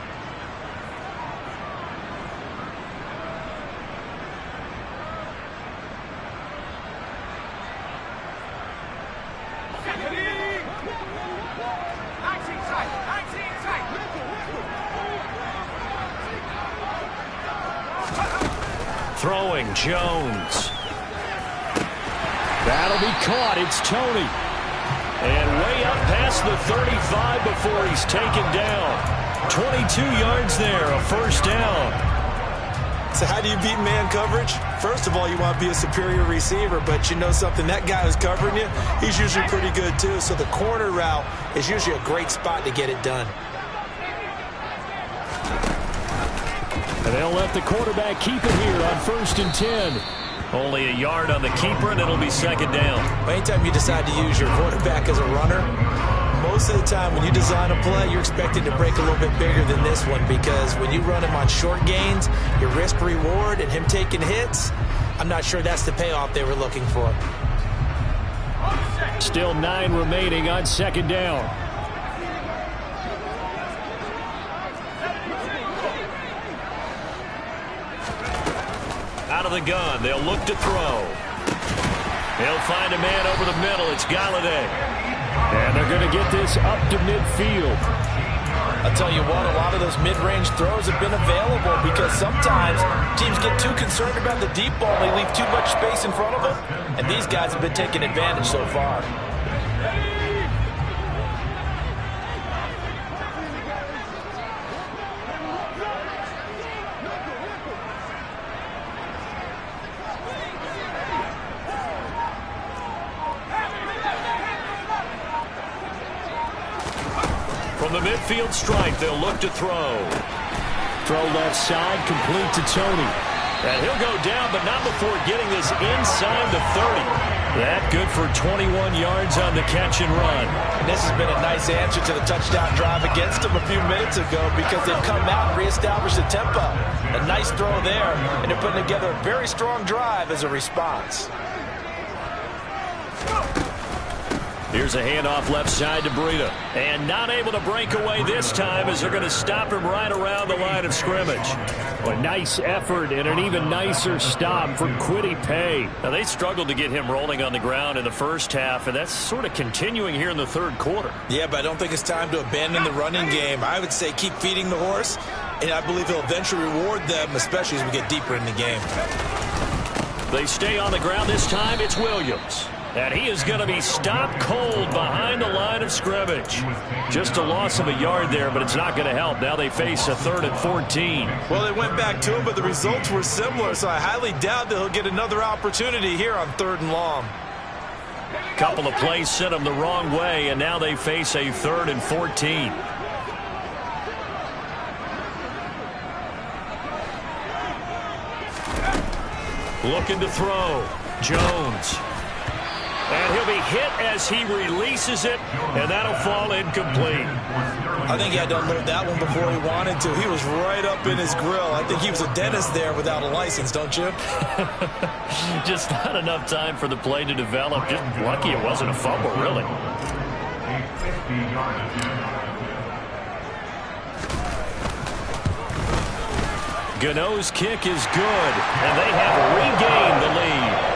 Throwing Jones. That'll be caught. It's Tony. And way up past the 35 before he's taken down. 22 yards there, a first down. So how do you beat man coverage? First of all, you want to be a superior receiver, but you know something, that guy who's covering you, he's usually pretty good too. So the corner route is usually a great spot to get it done. And they'll let the quarterback keep it here on 1st and 10. Only a yard on the keeper, and it'll be second down. Anytime you decide to use your quarterback as a runner, most of the time when you design a play, you're expecting to break a little bit bigger than this one, because when you run him on short gains, your risk-reward and him taking hits, I'm not sure that's the payoff they were looking for. Still 9 remaining on second down. Out of the gun, they'll look to throw. They'll find a man over the middle. It's Galladay. And they're going to get this up to midfield. I'll tell you what, a lot of those mid-range throws have been available because sometimes teams get too concerned about the deep ball. They leave too much space in front of them, and these guys have been taking advantage so far. From the midfield stripe, they'll look to throw. Throw left side, complete to Tony. And he'll go down, but not before getting this inside the 30. That good for 21 yards on the catch and run. And this has been a nice answer to the touchdown drive against them a few minutes ago, because they've come out and reestablished the tempo. A nice throw there, and they're putting together a very strong drive as a response. Here's a handoff left side to Breida. And not able to break away this time, as they're going to stop him right around the line of scrimmage. A nice effort and an even nicer stop for Kwity Paye. Now, they struggled to get him rolling on the ground in the first half, and that's sort of continuing here in the third quarter. Yeah, but I don't think it's time to abandon the running game. I would say keep feeding the horse, and I believe he'll eventually reward them, especially as we get deeper in the game. They stay on the ground this time. It's Williams. And he is going to be stopped cold behind the line of scrimmage. Just a loss of a yard there, but it's not going to help. Now they face a 3rd and 14. Well, they went back to him, but the results were similar, so I highly doubt that he'll get another opportunity here on 3rd and long. Couple of plays sent him the wrong way, and now they face a 3rd and 14. Looking to throw. Jones. And he'll be hit as he releases it, and that'll fall incomplete. I think he had to unload that one before he wanted to. He was right up in his grill. I think he was a dentist there without a license, don't you? Just not enough time for the play to develop. Just lucky it wasn't a fumble, really. Gano's kick is good, and they have regained the lead.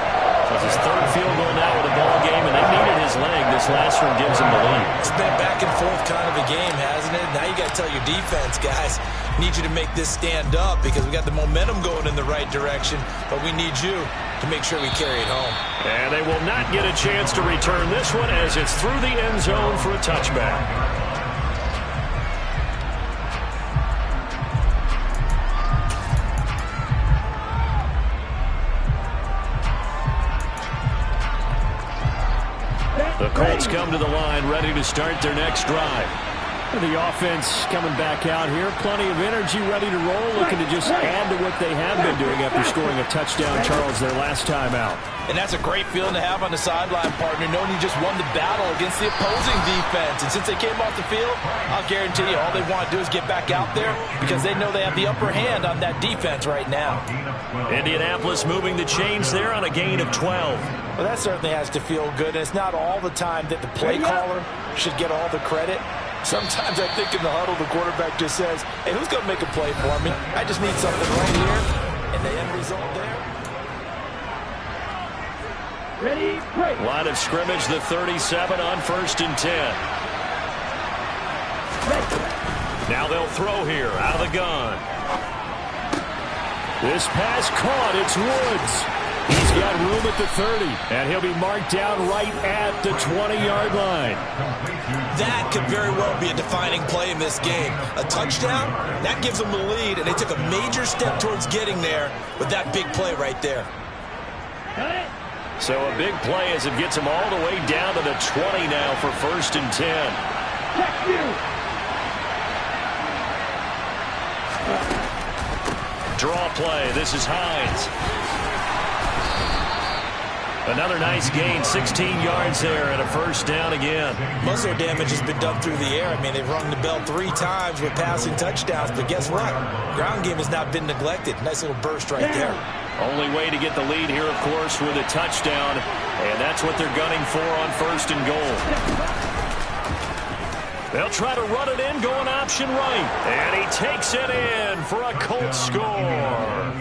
It's his 3rd field goal now with a ball game, and they needed his leg. This last one gives him the lead. It's been back and forth kind of a game, hasn't it? Now you got to tell your defense, guys, need you to make this stand up, because we got the momentum going in the right direction, but we need you to make sure we carry it home. And they will not get a chance to return this one, as it's through the end zone for a touchback. The Colts come to the line, ready to start their next drive. The offense coming back out here. Plenty of energy, ready to roll, looking to just add to what they have been doing after scoring a touchdown, Charles, their last time out. And that's a great feeling to have on the sideline, partner, knowing you just won the battle against the opposing defense. And since they came off the field, I'll guarantee you all they want to do is get back out there because they know they have the upper hand on that defense right now. Indianapolis moving the chains there on a gain of 12. Well, that certainly has to feel good. And it's not all the time that the play caller should get all the credit. Sometimes I think in the huddle, the quarterback just says, hey, who's going to make a play for me? I just need something right here. And the end result there. Ready, break. Line of scrimmage, the 37 on 1st and 10. Now they'll throw here out of the gun. This pass caught. It's Woods. He's got room at the 30, and he'll be marked down right at the 20-yard line. That could very well be a defining play in this game. A touchdown, that gives them the lead, and they took a major step towards getting there with that big play right there. So a big play as it gets them all the way down to the 20 now for 1st and 10. Draw play. This is Hines. Another nice gain, 16 yards there and a 1st down again. Most of their damage has been done through the air. I mean, they've rung the bell 3 times with passing touchdowns, but guess what? Ground game has not been neglected. Nice little burst right there. Only way to get the lead here, of course, with a touchdown, and that's what they're gunning for on 1st and goal. They'll try to run it in, going option right, and he takes it in for a Colts score.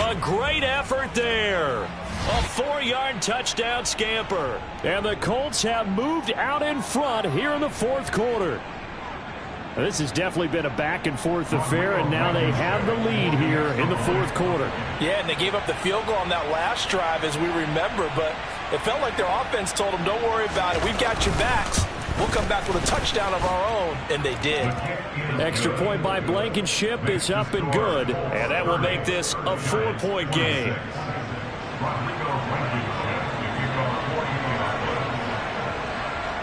A great effort there. A 4-yard touchdown scamper. And the Colts have moved out in front here in the 4th quarter. This has definitely been a back-and-forth affair, and now they have the lead here in the 4th quarter. Yeah, and they gave up the field goal on that last drive, as we remember, but it felt like their offense told them, don't worry about it. We've got your backs. We'll come back with a touchdown of our own, and they did. Extra point by Blankenship is up and good, and that will make this a 4-point game.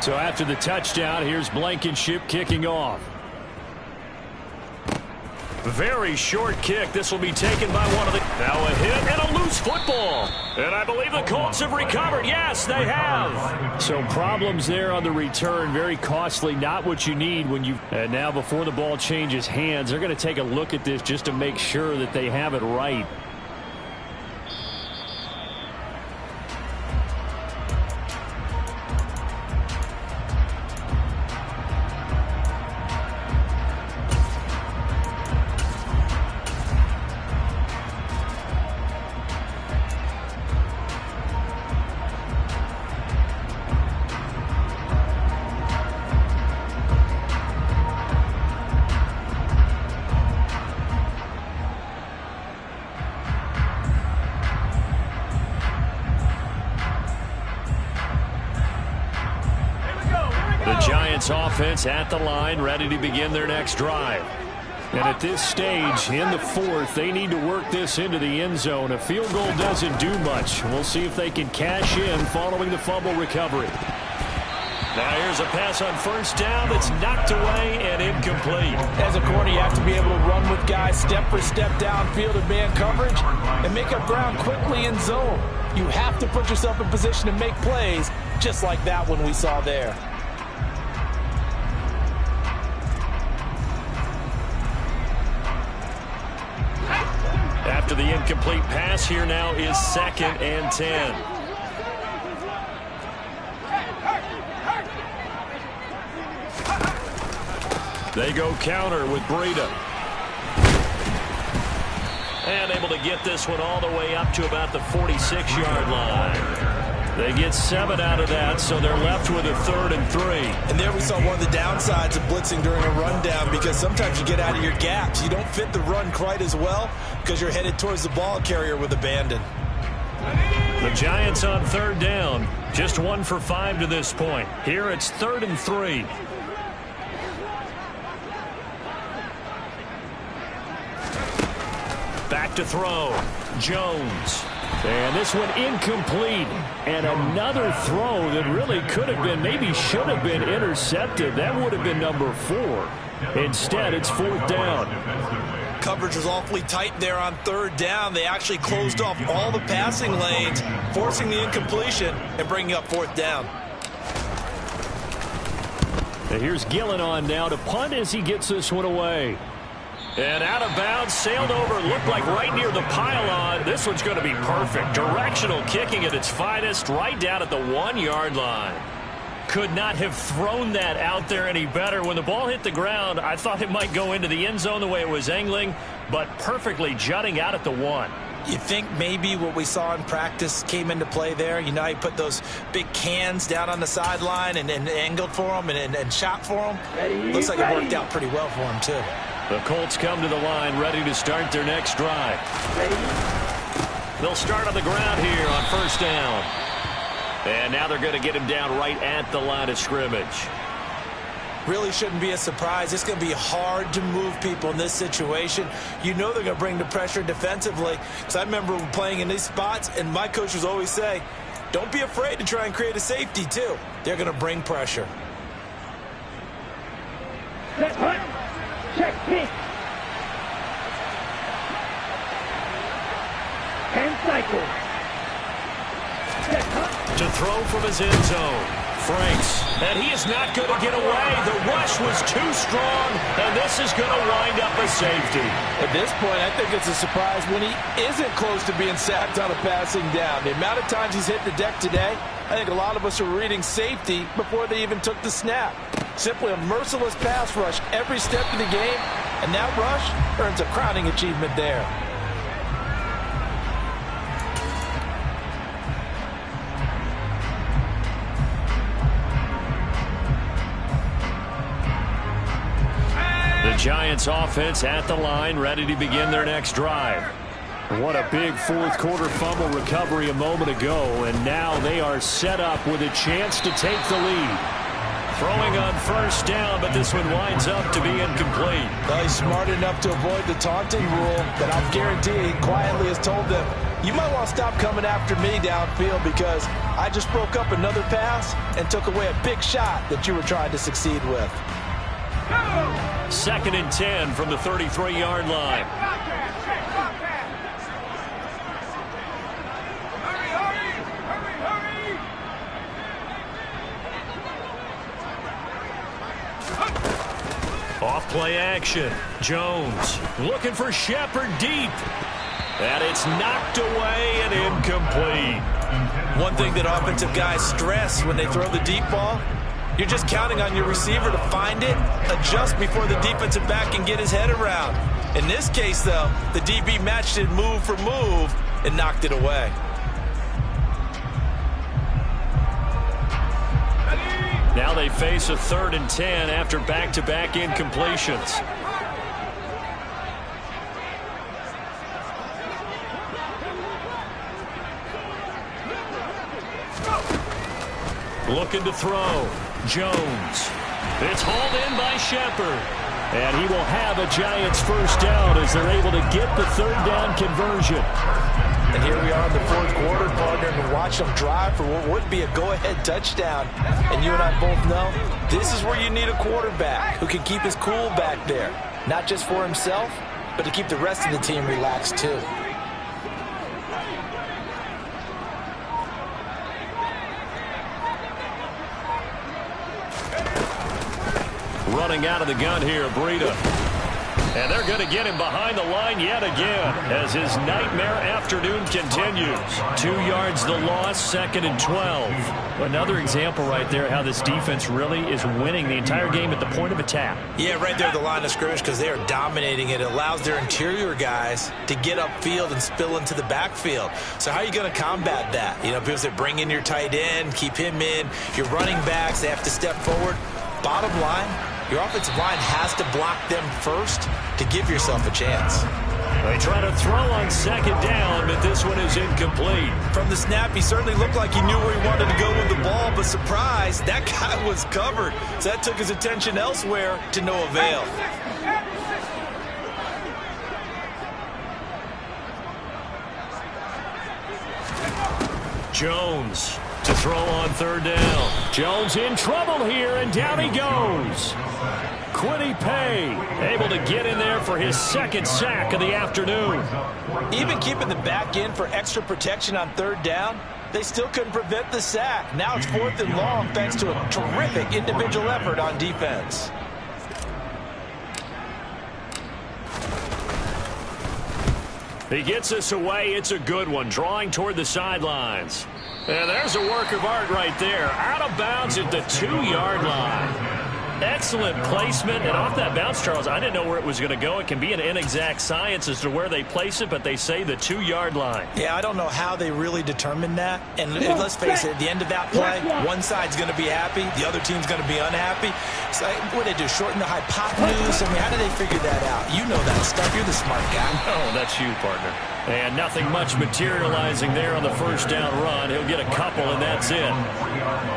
So after the touchdown, here's Blankenship kicking off. Very short kick. This will be taken by one of the... Now a hit and a loose football. And I believe the Colts have recovered. Yes, they have. So problems there on the return. Very costly. Not what you need when you... And now before the ball changes hands, they're going to take a look at this just to make sure that they have it right. Offense at the line, ready to begin their next drive. And at this stage, in the 4th, they need to work this into the end zone. A field goal doesn't do much. We'll see if they can cash in following the fumble recovery. Now here's a pass on 1st down that's knocked away and incomplete. As a corner, you have to be able to run with guys step for step downfield in man coverage and make up ground quickly in zone. You have to put yourself in position to make plays, just like that one we saw there. After the incomplete pass, here now is 2nd and 10. They go counter with Breida. And able to get this one all the way up to about the 46-yard line. They get 7 out of that, so they're left with a 3rd and 3. And there we saw one of the downsides of blitzing during a rundown, because sometimes you get out of your gaps. You don't fit the run quite as well because you're headed towards the ball carrier with abandon. The Giants on 3rd down. Just 1 for 5 to this point. Here it's 3rd and 3. Back to throw. Jones. And this one incomplete. And another throw that really could have been, maybe should have been intercepted. That would have been number 4. Instead, it's 4th down. Coverage was awfully tight there on 3rd down. They actually closed off all the passing lanes, forcing the incompletion and bringing up 4th down. And here's Gillen on now to punt as he gets this one away. And out of bounds, sailed over, looked like right near the pylon. This one's going to be perfect. Directional kicking at its finest, right down at the 1-yard line. Could not have thrown that out there any better. When the ball hit the ground, I thought it might go into the end zone the way it was angling, but perfectly jutting out at the 1. You think maybe what we saw in practice came into play there? You know, he put those big cans down on the sideline and angled for them and shot for them. Looks like it worked out pretty well for him, too. The Colts come to the line ready to start their next drive. They'll start on the ground here on 1st down. And now they're going to get him down right at the line of scrimmage. Really shouldn't be a surprise. It's going to be hard to move people in this situation. You know they're going to bring the pressure defensively. Because I remember playing in these spots, and my coaches always say, don't be afraid to try and create a safety, too. They're going to bring pressure. Set punt. Check pitch. 10 cycles. Set punt. To throw from his end zone. Franks. And he is not going to get away. The rush was too strong, and this is going to wind up a safety. At this point, I think it's a surprise when he isn't close to being sacked on a passing down. The amount of times he's hit the deck today, I think a lot of us are reading safety before they even took the snap. Simply a merciless pass rush every step of the game, and that rush earns a crowning achievement there. The Giants offense at the line, ready to begin their next drive. What a big 4th quarter fumble recovery a moment ago, and now they are set up with a chance to take the lead. Throwing on 1st down, but this one winds up to be incomplete. Well, he's smart enough to avoid the taunting rule, but I'll guarantee he quietly has told them, you might want to stop coming after me downfield because I just broke up another pass and took away a big shot that you were trying to succeed with. 2nd and 10 from the 33-yard line. Off play action. Jones looking for Shepard deep. And it's knocked away and incomplete. One thing that offensive guys stress when they throw the deep ball, you're just counting on your receiver to find it, adjust before the defensive back can get his head around. In this case, though, the DB matched it move for move and knocked it away. Now they face a 3rd and 10 after back-to-back incompletions. Looking to throw. Jones. It's hauled in by Shepard. And he will have a Giants 1st down as they're able to get the 3rd down conversion. And here we are in the 4th quarter, partner, and watch them drive for what would be a go-ahead touchdown. And you and I both know this is where you need a quarterback who can keep his cool back there. Not just for himself, but to keep the rest of the team relaxed, too. Running out of the gun here, Breida. And they're going to get him behind the line yet again as his nightmare afternoon continues. 2 yards the loss, 2nd and 12. Another example right there how this defense really is winning the entire game at the point of attack. Yeah, right there at the line of scrimmage because they are dominating it. It allows their interior guys to get upfield and spill into the backfield. So how are you going to combat that? You know, people say bring in your tight end, keep him in. Your running backs, they have to step forward. Bottom line, your offensive line has to block them first to give yourself a chance. They try to throw on 2nd down, but this one is incomplete. From the snap, he certainly looked like he knew where he wanted to go with the ball, but surprise, that guy was covered. So that took his attention elsewhere to no avail. Jones to throw on third down. Jones in trouble here, and down he goes. Quiddy Pay able to get in there for his second sack of the afternoon. Even keeping the back in for extra protection on third down, they still couldn't prevent the sack. Now it's 4th and long thanks to a terrific individual effort on defense. He gets us away. It's a good one. Drawing toward the sidelines. And there's a work of art right there. Out of bounds at the 2-yard line. Excellent placement. And off that bounce, Charles, I didn't know where it was going to go. It can be an inexact science as to where they place it, but they say the 2-yard line. Yeah, I don't know how they really determined that. And let's face it, at the end of that play, one side's going to be happy, the other team's going to be unhappy. So what did they do, shorten the hypotenuse? I mean, how did they figure that out? You know that stuff. You're the smart guy. Oh, that's you, partner. And nothing much materializing there on the first down run. He'll get a couple, and that's it.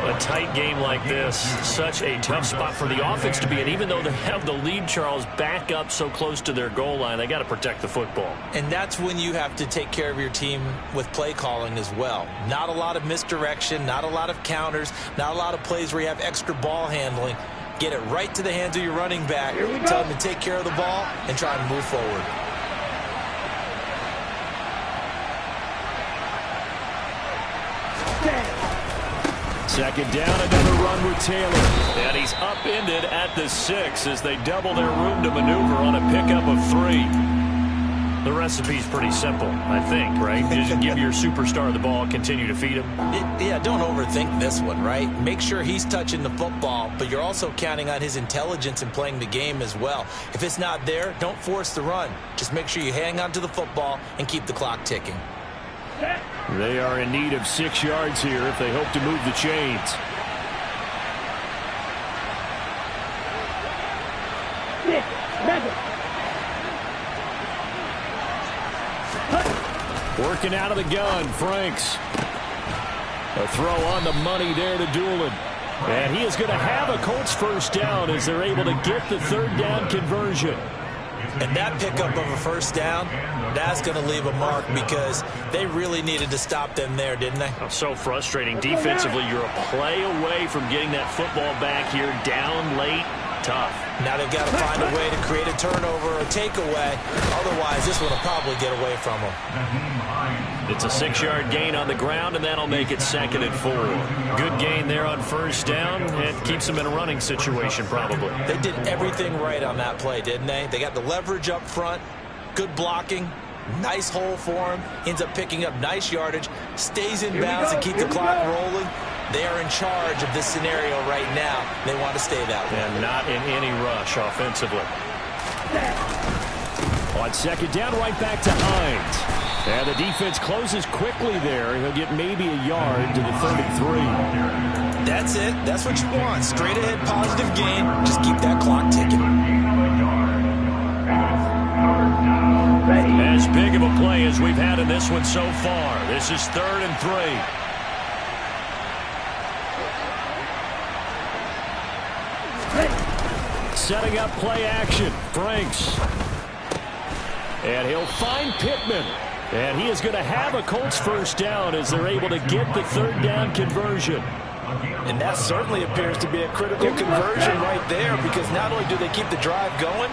A tight game like this, such a tough spot for the offense to be in. Even though they have the lead, Charles, back up so close to their goal line, they got to protect the football. And that's when you have to take care of your team with play calling as well. Not a lot of misdirection, not a lot of counters, not a lot of plays where you have extra ball handling. Get it right to the hands of your running back, tell him to take care of the ball, and try and move forward. Second down, another run with Taylor. And he's upended at the 6 as they double their room to maneuver on a pickup of 3. The recipe's pretty simple, I think, right? Just give your superstar the ball, continue to feed him. Yeah, don't overthink this one, right? Make sure he's touching the football, but you're also counting on his intelligence in playing the game as well. If it's not there, don't force the run. Just make sure you hang on to the football and keep the clock ticking. They are in need of 6 yards here if they hope to move the chains. Working out of the gun, Franks. A throw on the money there to Doolin. And he is going to have a Colts first down as they're able to get the third down conversion. And that pickup of a first down, that's going to leave a mark because they really needed to stop them there, didn't they? Oh, so frustrating. Defensively, you're a play away from getting that football back here down late. Tough. Now they've got to find a way to create a turnover or takeaway. Otherwise, this one will probably get away from them. It's a 6-yard gain on the ground, and that'll make it 2nd and 4. Good gain there on first down. It keeps them in a running situation, probably. They did everything right on that play, didn't they? They got the leverage up front, good blocking, nice hole for him, ends up picking up nice yardage, stays in bounds and keep the clock rolling. They are in charge of this scenario right now. They want to stay that way. And not in any rush offensively. On second down, right back to Hines. And the defense closes quickly there. He'll get maybe a yard to the 33. That's it. That's what you want. Straight ahead positive gain. Just keep that clock ticking. As big of a play as we've had in this one so far. This is 3rd and 3. Setting up play action. Franks. And he'll find Pittman. And he is going to have a Colts first down as they're able to get the third down conversion. And that certainly appears to be a critical conversion right there because not only do they keep the drive going,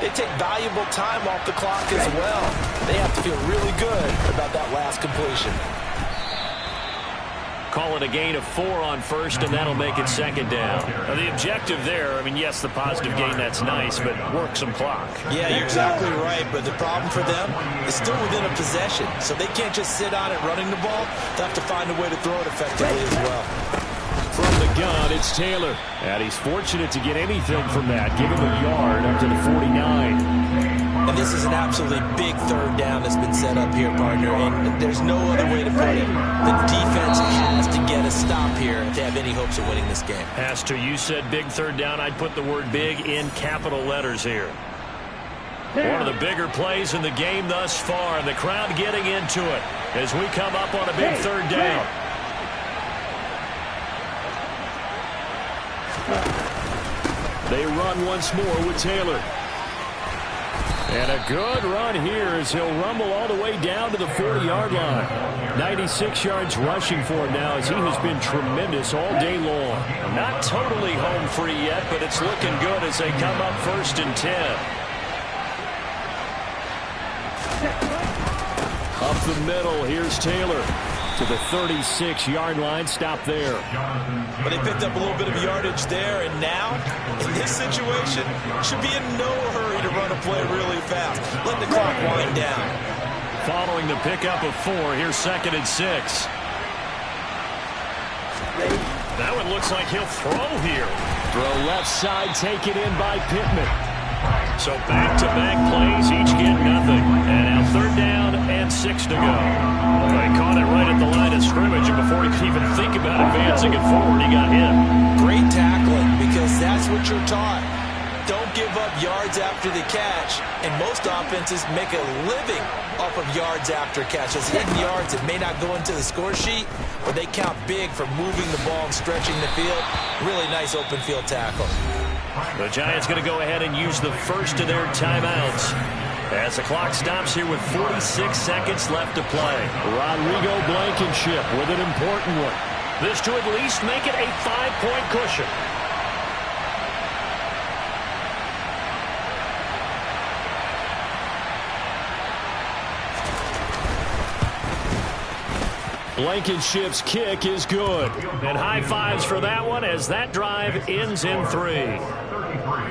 they take valuable time off the clock as well. They have to feel really good about that last completion. Call it a gain of 4 on first, and that'll make it 2nd down. Now, the objective there, I mean, yes, the positive gain, that's nice, but work some clock. Yeah, you're exactly right, but the problem for them is still within a possession, so they can't just sit on it running the ball. They'll have to find a way to throw it effectively as well. From the gun, it's Taylor. And he's fortunate to get anything from that. Give him a yard up to the 49. And this is an absolutely big third down that's been set up here, partner, and there's no other way to put it. The defense has to get a stop here if they have any hopes of winning this game. Has to. You said big third down. I'd put the word big in capital letters here. One of the bigger plays in the game thus far, and the crowd getting into it as we come up on a big third down. They run once more with Taylor. And a good run here as he'll rumble all the way down to the 40-yard line. 96 yards rushing for him now as he has been tremendous all day long. Not totally home free yet, but it's looking good as they come up 1st and 10. Up the middle, here's Taylor to the 36-yard line. Stop there. But they picked up a little bit of yardage there, and now, in this situation, should be in no hurry to run a play really fast. Let the clock wind down. Following the pickup of 4, here's 2nd and 6. That one looks like he'll throw here. Throw left side, taken in by Pittman. So back-to-back plays, each get nothing. And now 3rd down and 6 to go. They caught it right at the line of scrimmage, and before he could even think about advancing it forward, he got hit. Great tackling, because that's what you're taught. Don't give up yards after the catch, and most offenses make a living off of yards after catch. Those hidden yards that may not go into the score sheet, but they count big for moving the ball and stretching the field. Really nice open field tackle. The Giants going to go ahead and use the first of their timeouts as the clock stops here with 46 seconds left to play. Rodrigo Blankenship with an important one. This to at least make it a 5-point cushion. Blankenship's kick is good. And high fives for that one as that drive ends in 3.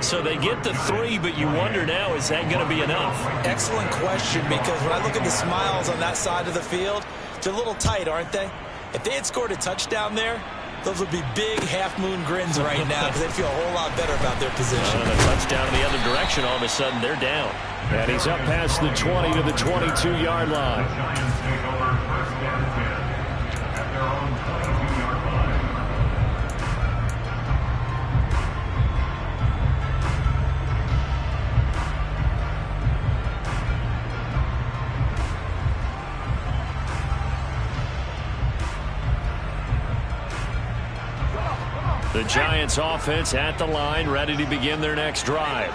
So they get the 3, but you wonder now, is that going to be enough? Excellent question, because when I look at the smiles on that side of the field, they're a little tight, aren't they? If they had scored a touchdown there, those would be big half-moon grins right now because they'd feel a whole lot better about their position. And a touchdown in the other direction, all of a sudden they're down. And he's up past the 20 to the 22-yard line. Giants take over 1st and 10 at their own 22-yard line. The Giants offense at the line, ready to begin their next drive.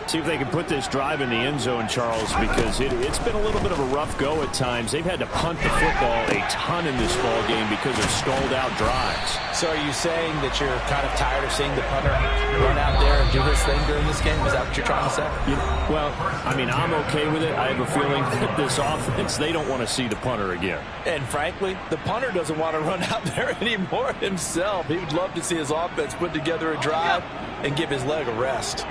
See if they can put this drive in the end zone, Charles, because it's been a little bit of a rough go at times. They've had to punt the football a ton in this ball game because of stalled-out drives. So are you saying that you're kind of tired of seeing the punter run out there and do his thing during this game? Is that what you're trying to say? Well, I mean, I'm okay with it. I have a feeling that this offense, they don't want to see the punter again. And frankly, the punter doesn't want to run out there anymore himself. He would love to see his offense put together a drive and give his leg a rest.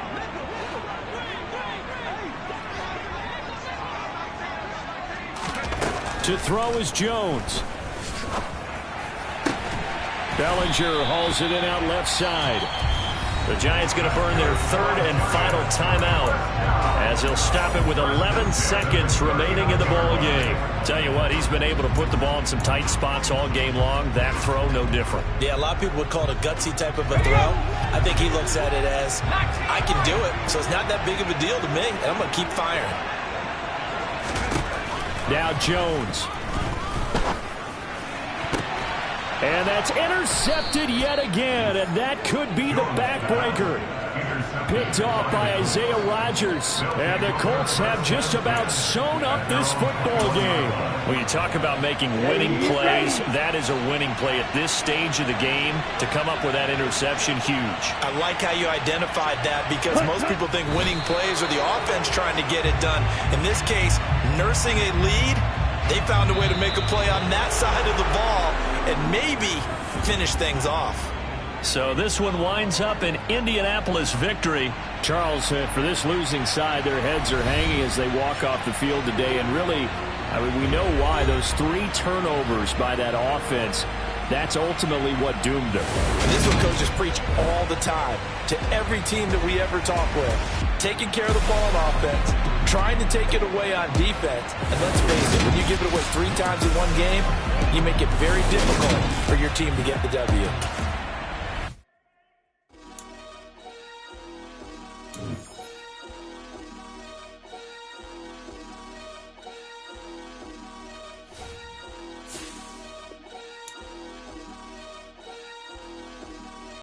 To throw is Jones. Bellinger hauls it in out left side. The Giants going to burn their 3rd and final timeout as he'll stop it with 11 seconds remaining in the ball game. Tell you what, he's been able to put the ball in some tight spots all game long. That throw, no different. Yeah, a lot of people would call it a gutsy type of a throw. I think he looks at it as, I can do it, so it's not that big of a deal to me, and I'm going to keep firing. Now Jones. And that's intercepted yet again, and that could be the backbreaker. Picked off by Isaiah Rodgers. And the Colts have just about sewn up this football game. When you talk about making winning plays, that is a winning play at this stage of the game. To come up with that interception, huge. I like how you identified that because most people think winning plays are the offense trying to get it done. In this case, nursing a lead, they found a way to make a play on that side of the ball and maybe finish things off. So this one winds up an Indianapolis victory. Charles, for this losing side, their heads are hanging as they walk off the field today. And really, I mean, we know why. Those 3 turnovers by that offense, that's ultimately what doomed them. And this is what coaches preach all the time to every team that we ever talk with. Taking care of the ball on offense, trying to take it away on defense. And let's face it, when you give it away 3 times in one game, you make it very difficult for your team to get the W.